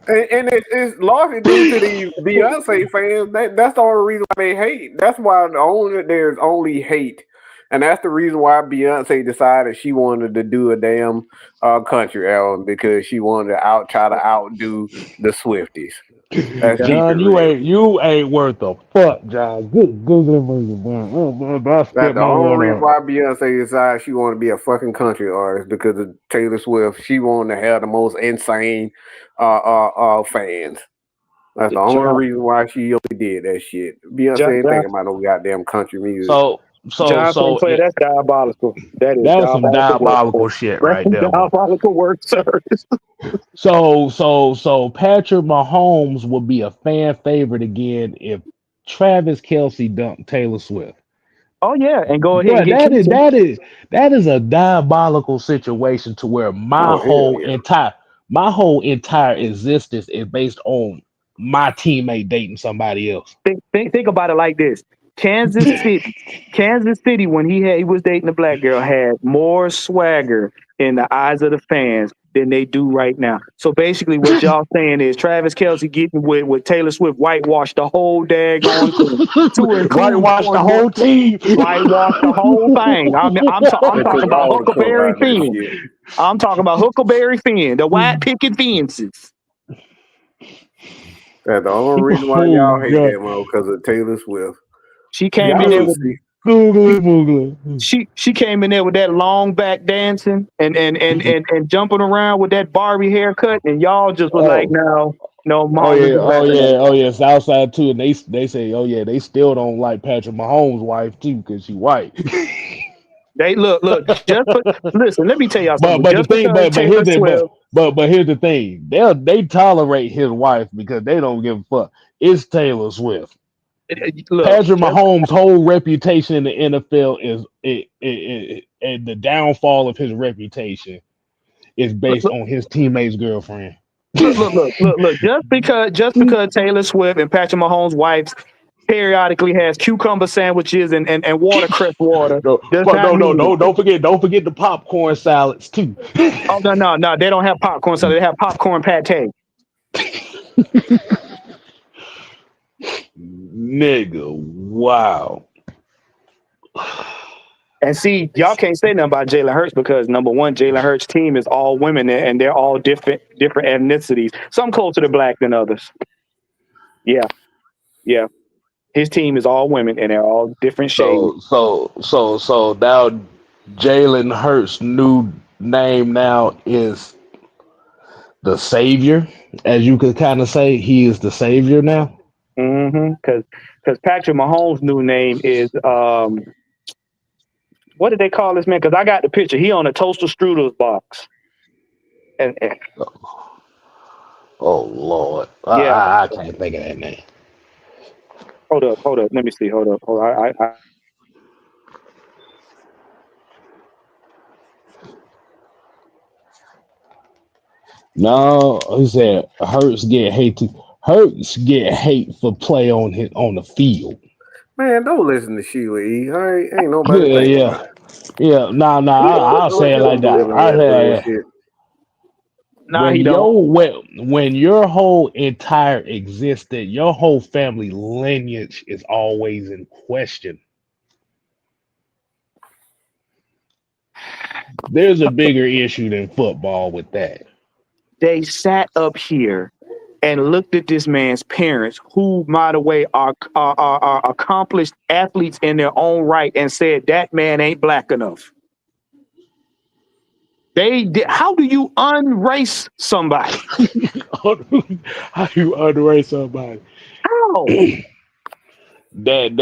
And it's largely due to the Beyonce fans. That's the only reason why they hate. That's why there's only hate, and that's the reason why Beyonce decided she wanted to do a damn country album, because she wanted to try to outdo the Swifties. John, you ain't worth a fuck, John. That's the only reason why Beyonce decided she wanted to be a fucking country artist, because of Taylor Swift. She wanted to have the most insane fans. That's the only reason why she only did that shit. Beyonce ain't thinking about no goddamn country music. So that's diabolical. That is was some diabolical work. shit That's right some there. diabolical work, sir. So Patrick Mahomes would be a fan favorite again if Travis Kelce dumped Taylor Swift. Oh yeah, and go ahead But and get that is a diabolical situation to where my whole entire existence is based on my teammate dating somebody else. Think about it like this. Kansas City, when he was dating a black girl, had more swagger in the eyes of the fans than they do right now. So basically, what y'all saying is Travis Kelce getting with Taylor Swift whitewashed the whole daggone thing. Whitewashed the whole team. Whitewashed the whole thing. I'm talking about Huckleberry Finn. I'm talking about Huckleberry Finn, the white picket fences. That's the only reason why y'all hate that man, because of Taylor Swift. She came in there with Google. She came in there with that long back dancing and jumping around with that Barbie haircut, and y'all just was like, no, mom. Oh yeah, Southside too, and they say, oh yeah, they still don't like Patrick Mahomes' wife too because she white. They look. Listen, let me tell y'all something. But here's the thing. They tolerate his wife because they don't give a fuck. It's Taylor Swift. Look, Patrick Mahomes' whole reputation in the NFL is the downfall of his reputation is based on his teammate's girlfriend. Look. Just because Taylor Swift and Patrick Mahomes' wives periodically has cucumber sandwiches and watercress water. Don't forget the popcorn salads too. Oh no, they don't have popcorn salad. They have popcorn pate. Nigga, wow. And see, y'all can't say nothing about Jalen Hurts because number one, Jalen Hurts' team is all women and they're all different ethnicities. Some closer to black than others. Yeah. His team is all women and they're all different shades. So now Jalen Hurts' new name now is the Savior, as you could kind of say. He is the Savior now. Because Patrick Mahomes' new name is what did they call this man? Because I got the picture. He on a toaster strudels box. And oh Lord, yeah, I can't think of that name. Hold up. Let me see. Hold up. No, he said Hurts get hate for play on the field. Man, don't listen to Sheila E. All right, ain't nobody. Yeah. I'll say it like that. When your whole entire existence, your whole family lineage is always in question. There's a bigger issue than football with that. They sat up here and looked at this man's parents, who, by the way, are accomplished athletes in their own right, and said that man ain't black enough. How do you unrace somebody? How do you unrace somebody? How? Dad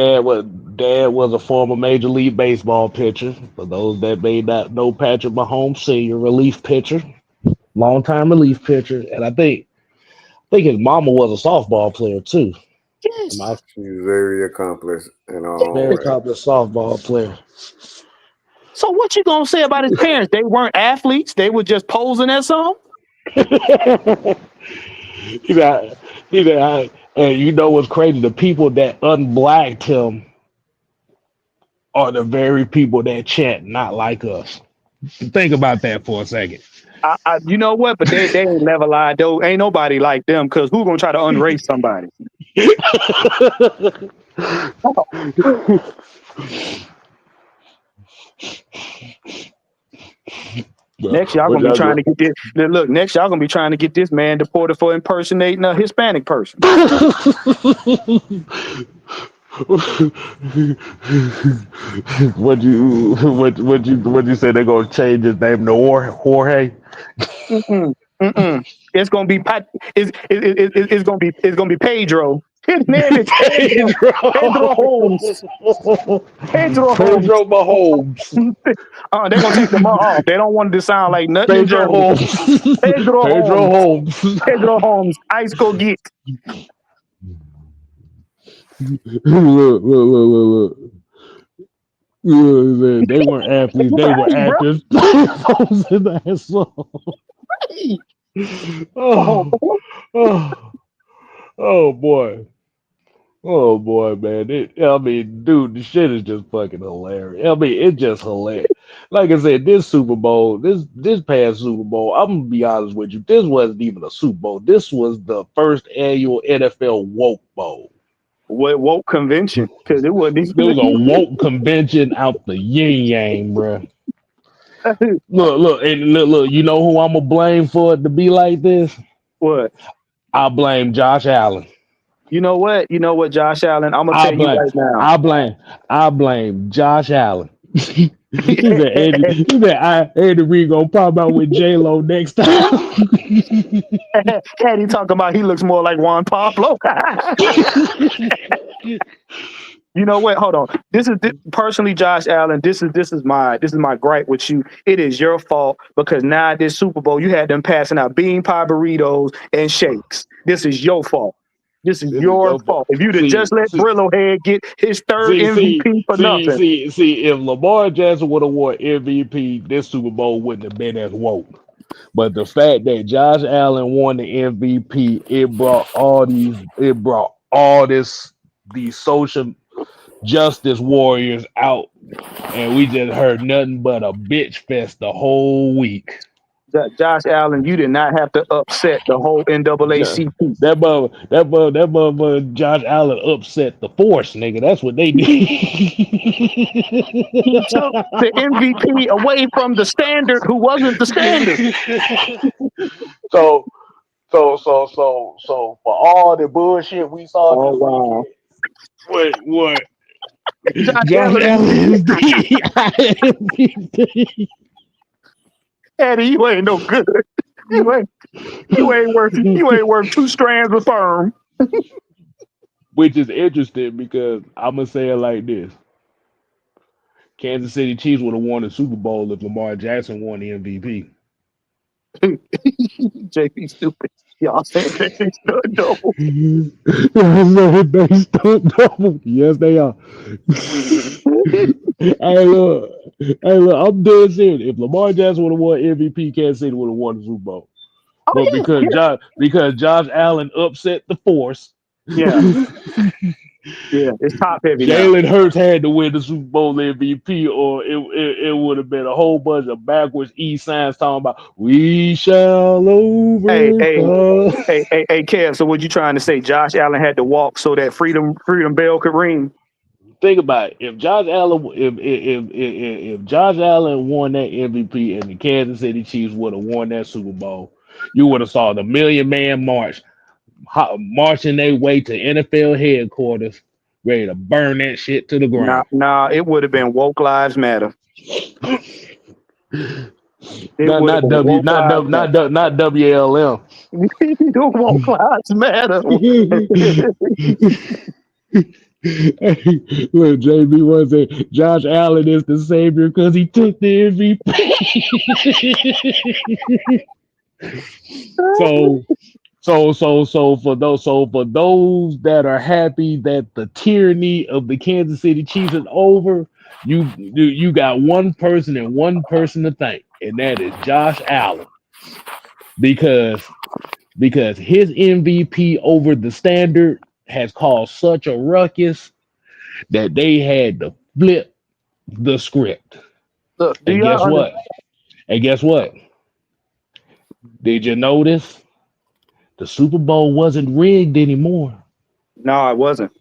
was a former Major League Baseball pitcher. For those that may not know, Patrick Mahomes, senior relief pitcher, long-time relief pitcher, and I think his mama was a softball player too. Yes. She's very accomplished and very accomplished softball player. So what you gonna say about his parents? They weren't athletes. They were just posing as some. And you know what's crazy? The people that unblacked him are the very people that chant "not like us." Think about that for a second. You know what? But they ain't level eyed though. Ain't nobody like them, because who gonna try to unrace somebody? Next, y'all gonna be trying to get this. Look, next y'all gonna be trying to get this man deported for impersonating a Hispanic person. What you say? They're gonna change his name to Jorge? It's gonna be it's gonna be Pedro. His name is Pedro. Pedro Holmes. Pedro Holmes. Pedro Mahomes. They're gonna take the "ma" off. They don't want it to sound like nothing in Pedro German. Holmes. Pedro Pedro Holmes. Holmes. Pedro Holmes. Ice go get. Look. Yeah, they weren't athletes, they were Hey, bro. actors. Those in the asshole. Hey. Oh, oh, oh boy. Oh boy, man. I mean, dude, the shit is just fucking hilarious. I mean, it's just hilarious. Like I said, this Super Bowl, this past Super Bowl, I'm gonna be honest with you, this wasn't even a Super Bowl. This was the first annual NFL woke bowl. What woke convention? Because it wasn't There was even. a woke convention out the yin yang, bro. Look, you know who I'm gonna blame for it to be like this? What? I blame Josh Allen. You know what? Josh Allen. I'm gonna tell you right now. I blame Josh Allen. he said Andy Reid gonna pop out with J-Lo next time. Had he talking about he looks more like Juan Pablo. You know what? Hold on. This is personally, Josh Allen. This is my gripe with you. It is your fault because now at this Super Bowl you had them passing out bean pie burritos and shakes. This is your fault. This is your fault. If you'd have just let Brillo Head get his third MVP for nothing. See, if Lamar Jackson would have won MVP, this Super Bowl wouldn't have been as woke. But the fact that Josh Allen won the MVP, it brought all these social justice warriors out, and we just heard nothing but a bitch fest the whole week. Josh Allen, you did not have to upset the whole NAACP. That motherfucker, Josh Allen upset the force, nigga. That's what they did. He took the MVP away from the standard, who wasn't the standard. So for all the bullshit we saw. Oh wow! What? Josh Allen is the MVP. Eddie, you ain't no good. You ain't worth 2 strands of sperm. Which is interesting because I'm gonna say it like this: Kansas City Chiefs would have won the Super Bowl if Lamar Jackson won the MVP. JP stupid. Y'all saying that they stunt double. They stunt double. Yes, they are. Hey, look, I'm dead serious. If Lamar Jackson would have won MVP, Kansas City would have won the Super Bowl. But because Josh Allen upset the force. Yeah. Yeah, it's top heavy. Jalen Hurts had to win the Super Bowl MVP, or it would have been a whole bunch of backwards E signs talking about "We shall overcome." Hey, Kev. So what you trying to say? Josh Allen had to walk so that freedom bell could ring. Think about it. If Josh Allen won that MVP and the Kansas City Chiefs would have won that Super Bowl, you would have saw the Million Man March marching their way to NFL headquarters, ready to burn that shit to the ground. Nah, it would have been Woke Lives Matter. Not WLM. Woke Lives Matter. Look, JB was it? Josh Allen is the savior because he took the MVP. So for those that are happy that the tyranny of the Kansas City Chiefs is over, you got one person to thank, and that is Josh Allen, because his MVP over the standard has caused such a ruckus that they had to flip the script. Look, and guess what? Did you notice? The Super Bowl wasn't rigged anymore. No, it wasn't.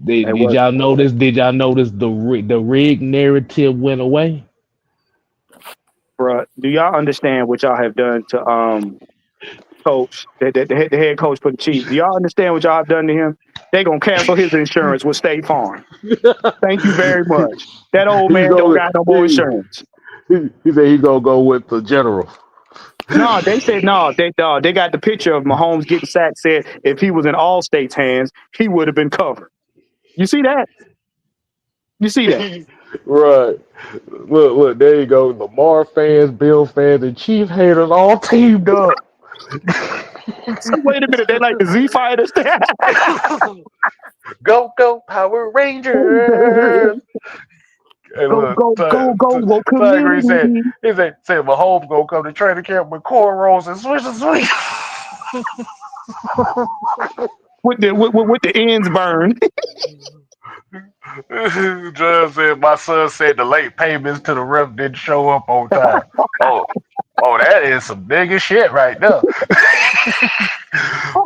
Did y'all notice? Did y'all notice the rigged narrative went away? Bruh, do y'all understand what y'all have done to coach, the head coach for the Chiefs? Do y'all understand what y'all have done to him? They gonna cancel his insurance with State Farm. Thank you very much. That old man don't got no more insurance. He said he's gonna go with the general. No, they said no. They got the picture of Mahomes getting sacked. Said if he was in Allstate's hands, he would have been covered. You see that? You see that? Right. Look, there you go. Lamar fans, Bill fans, and Chief haters all teamed up. So wait a minute. They like the Z Fighters. Go, Power Rangers. Hey, Go, look, go, go, go, go, Tiger, community. he said Mahomes gonna come to training camp with cornrows and swish and swish. With the ends burned. John said my son said the late payments to the ref didn't show up on time. Oh, that is some nigga shit right there.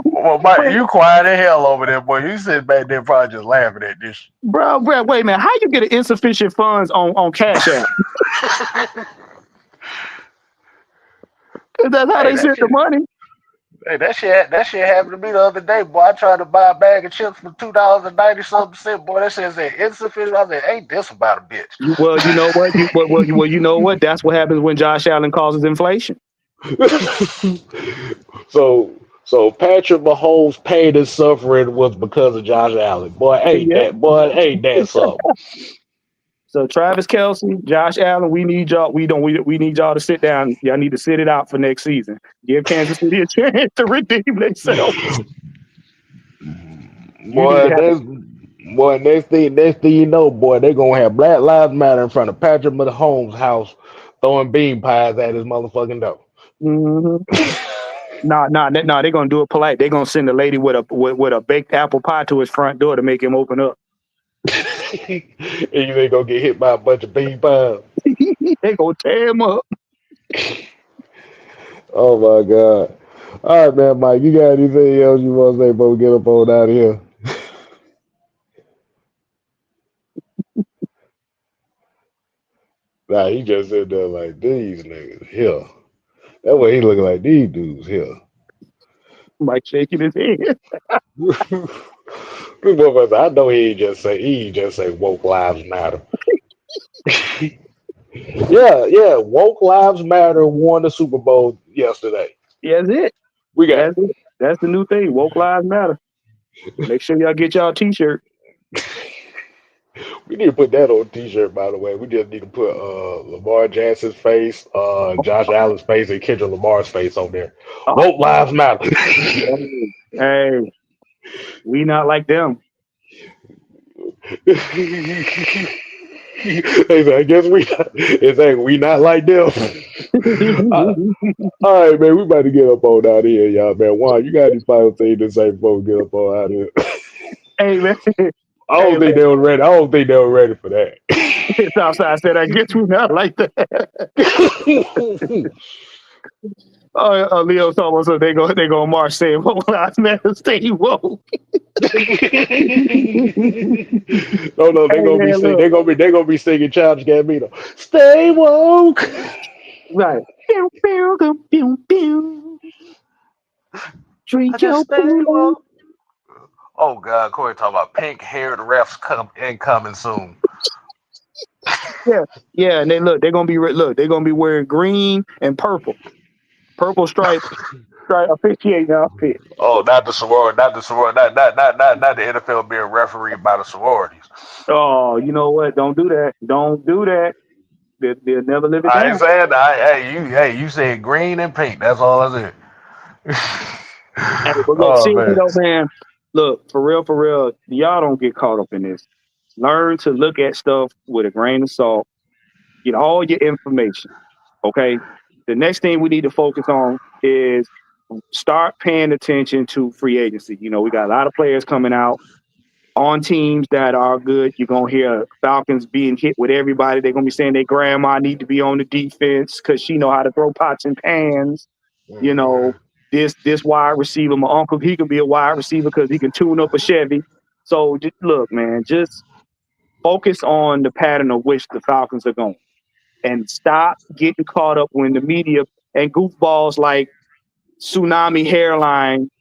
Well, Mike, you quiet as hell over there, boy. You sitting back there probably just laughing at this. Bro, wait a minute. How you get insufficient funds on Cash App? That's how they sent the money. Hey, that shit happened to me the other day, boy. I tried to buy a bag of chips for $2.90-something. Boy, that shit said insufficient. I said, ain't this about a bitch? Well, you know what? You know what? That's what happens when Josh Allen causes inflation. So Patrick Mahomes' pain and suffering was because of Josh Allen. Boy, ain't that something? So Travis Kelce, Josh Allen, we need y'all. We need y'all to sit down. Y'all need to sit it out for next season. Give Kansas City a chance to redeem themselves. Boy, next thing you know, boy, they gonna have Black Lives Matter in front of Patrick Mahomes' house, throwing bean pies at his motherfucking door. Mm-hmm. No, they're gonna do it polite. They're gonna send a lady with a baked apple pie to his front door to make him open up. And you ain't gonna get hit by a bunch of bean pies. They gonna tear him up. Oh my God. All right, man, Mike, you got anything else you want to say before we get up on out of here? Nah, he just said that like these niggas here. That way he looking like these dudes here. Mike shaking his head. I know he just say woke lives matter. Yeah, woke lives matter won the Super Bowl yesterday. Yeah, that's it. That's the new thing. Woke lives matter. Make sure y'all get y'all t-shirt. We need to put that on a t-shirt, by the way. We just need to put Lamar Jackson's face, Josh Allen's face, and Kendrick Lamar's face on there. Woke lives matter. Hey, we not like them. I guess we not like them. All right, man, we about to get up on out of here, y'all, man. Juan, you got any final thing to say before we get up on out of here? Hey, man. I don't think they were ready. I don't think they were ready for that. Southside said, "I guess we not like that." Leo told us so they go march saying, "Woke lives matter, stay woke." No, they're gonna be singing Childish Gambino. Stay woke. Right. Pew, pew, pew, pew, pew. Drink your woke. Oh God, Corey talking about pink-haired refs coming soon. Yeah, and they're gonna be wearing green and purple stripe officiating outfit. Oh, not the sorority, not the NFL being refereed by the sororities. Oh, you know what? Don't do that. They'll never live it down. I ain't saying that. You said green and pink. That's all I said. Hey, but look, man. Look, for real, y'all don't get caught up in this. Learn to look at stuff with a grain of salt. Get all your information. Okay. The next thing we need to focus on is start paying attention to free agency. You know, we got a lot of players coming out on teams that are good. You're gonna hear Falcons being hit with everybody. They're gonna be saying their grandma need to be on the defense because she know how to throw pots and pans. You know, this wide receiver, my uncle, he can be a wide receiver because he can tune up a Chevy. So just, look, man, just focus on the pattern of which the Falcons are going. And stop getting caught up when the media and goofballs like Tsunami Hairline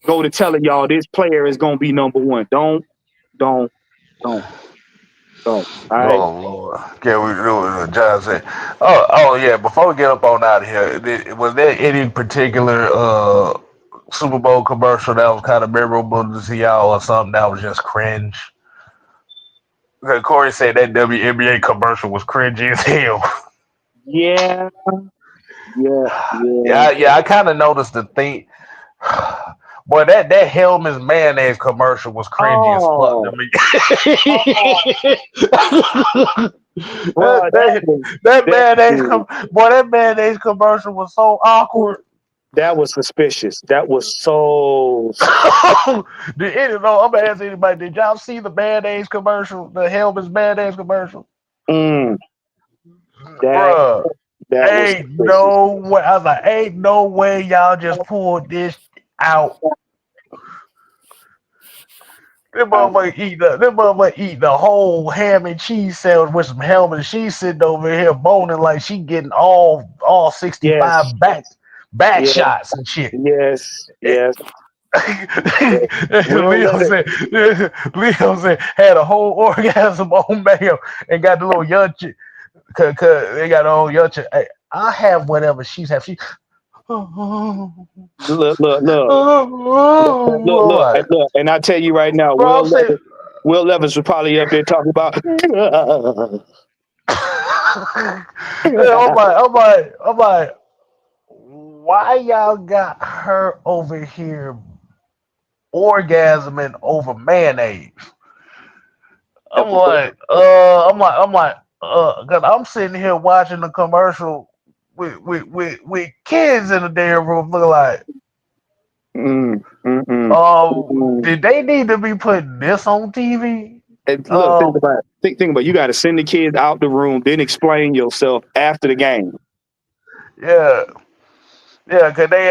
go to telling y'all this player is going to be number one. Don't. Oh, all right. Oh Lord, can we do it? John said, "Oh yeah." Before we get up on out of here, was there any particular Super Bowl commercial that was kind of memorable to see y'all, or something that was just cringe? Corey said that WNBA commercial was cringy as hell. Yeah, yeah, yeah. Yeah. I kind of noticed the thing. Boy, that Hellman's mayonnaise commercial was cringy as fuck to Oh, me. oh, bro, That mayonnaise that boy, that mayonnaise commercial was so awkward. that was suspicious. That was so. I'm gonna ask anybody, did y'all see the mayonnaise commercial, the Hellman's mayonnaise commercial? Mm, that Bruh, that was ain't suspicious. no way. I was like, ain't no way y'all just pulled this out. Them motherfucker eat the whole ham and cheese sandwich with some ham, and she's sitting over here moaning like she getting all Yes, 65 back yes, shots and shit. yes, yes. We'll Leo let it. said, Leo said, had a whole orgasm on mayo and got the little young chick, cause they got the old young chick. Hey, I have whatever she's have. She, Look, look, look, look, Lord, look. And I tell you right now, bro, I'm saying, Will Levis was probably up there talking about. I'm like, why y'all got her over here orgasming over mayonnaise? Cause I'm sitting here watching the commercial with kids in the damn room looking like, Mm, mm, mm, mm. did they need to be putting this on TV? And look, think about it. Think about it. You got to send the kids out the room, then explain yourself after the game. Yeah, yeah, cause they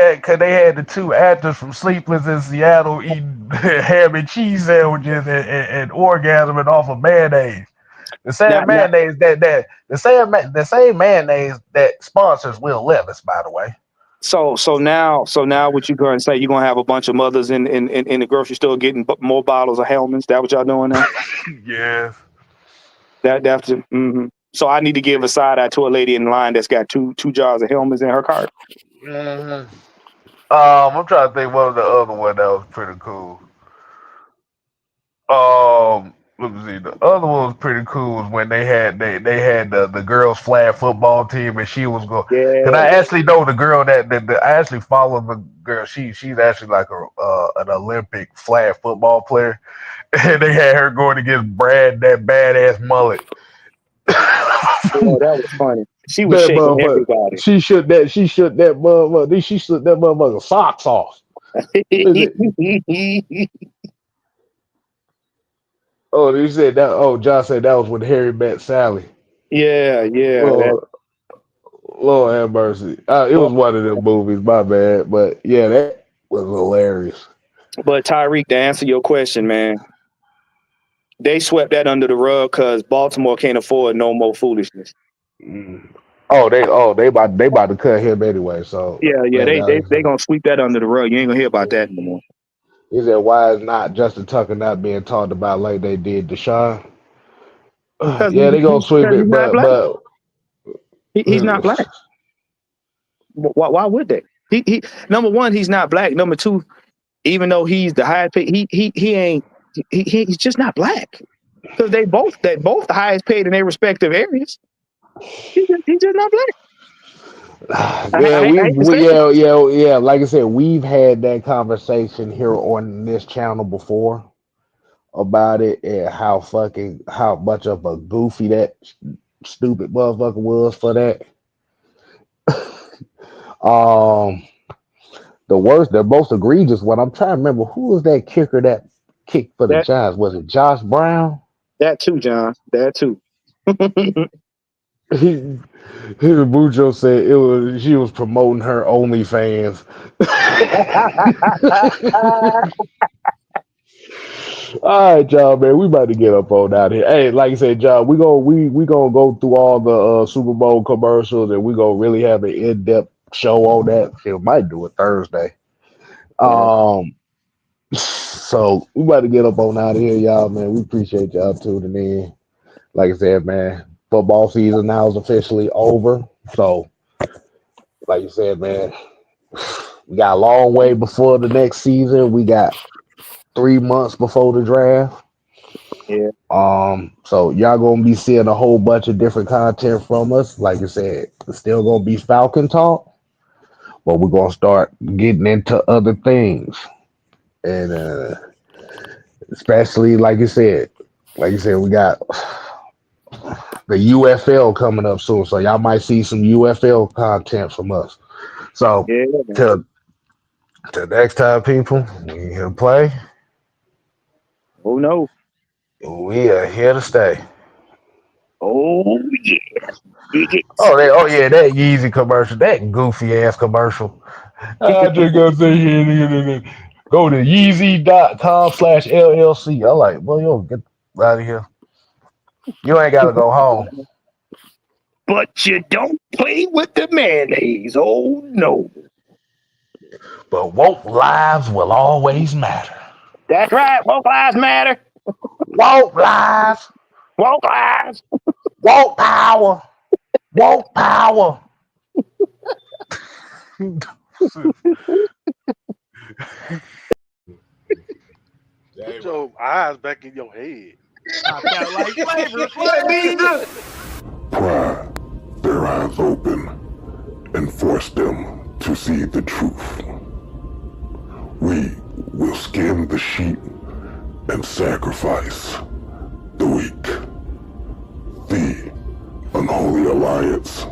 had the two actors from Sleepless in Seattle eating ham and cheese sandwiches and orgasming off of mayonnaise. The Now, same mayonnaise the same mayonnaise that sponsors Will Levis, by the way. so now, what you going to say? You gonna have a bunch of mothers in the grocery store getting more bottles of Hellmann's? That what y'all doing now? Yes. That's mm-hmm. So I need to give a side eye to a lady in line that's got two jars of Hellmann's in her cart. Mm-hmm. I'm trying to think what was the other one that was pretty cool. Let me see. The other one was pretty cool was when they had the girls flag football team and she was going. Cause Yeah. I actually know the girl that I actually follow the girl. She's actually like an Olympic flag football player, and they had her going against Brad, that badass mullet. Yeah, that was funny. She was That shaking motherfucker. everybody. She shook that motherfucker. She shook that motherfucker socks off. Oh, you said that. Oh, John said that was when Harry met Sally. yeah. That, Lord, Lord have mercy. It but was one of them movies, my bad. But yeah, that was hilarious. but Tyreek, to answer your question, man, they swept that under the rug because Baltimore can't afford no more foolishness. Mm. They about to cut him anyway. So Yeah, they gonna sweep that under the rug. You ain't gonna hear about that no more. he said, "Why is not Justin Tucker not being talked about like they did Deshaun?" Because Yeah, they gonna sweep he's it, not black. but He's not black. Why would they? He number one, he's not black. Number two, even though he's the highest paid, he ain't he's just not black. Because they both the highest paid in their respective areas. He's just not black. yeah, I hate to say it. yeah. Like I said, we've had that conversation here on this channel before about it and how much of a goofy that stupid motherfucker was for that. Um, the most egregious one. I'm trying to remember who was that kicker that kicked for the That Giants. Was it Josh Brown? that too, John. That too. He, Bujo said she was promoting her OnlyFans. All right, y'all, man. We about to get up on out here. Hey, like I said, John, we gonna go through all the Super Bowl commercials, and we gonna really have an in-depth show on that. Shit, might do it Thursday. Yeah. So we about to get up on out of here, y'all, man. We appreciate y'all tuning in. like I said, man, football season now is officially over. So, like you said, man, we got a long way before the next season. We got 3 months before the draft. Yeah. So y'all gonna be seeing a whole bunch of different content from us. Like I said, it's still gonna be Falcon talk, but we're gonna start getting into other things. And especially like you said, we got the UFL coming up soon. So y'all might see some UFL content from us. So Yeah. till next time, people, we here to play. Oh no. We are here to stay. Oh yeah. Oh yeah, that Yeezy commercial, that goofy ass commercial. I just gonna say here, go to Yeezy.com/LLC. I like, well, yo, get out of here. You ain't gotta go home. But you don't play with the mayonnaise. Oh no. But woke lives will always matter. That's right. Woke lives matter. Woke lives. Woke lives. Woke power. Woke power. Put your eyes back in your head. I got like flavors. What means Pry their eyes open and force them to see the truth. We will skin the sheep and sacrifice the weak. The unholy alliance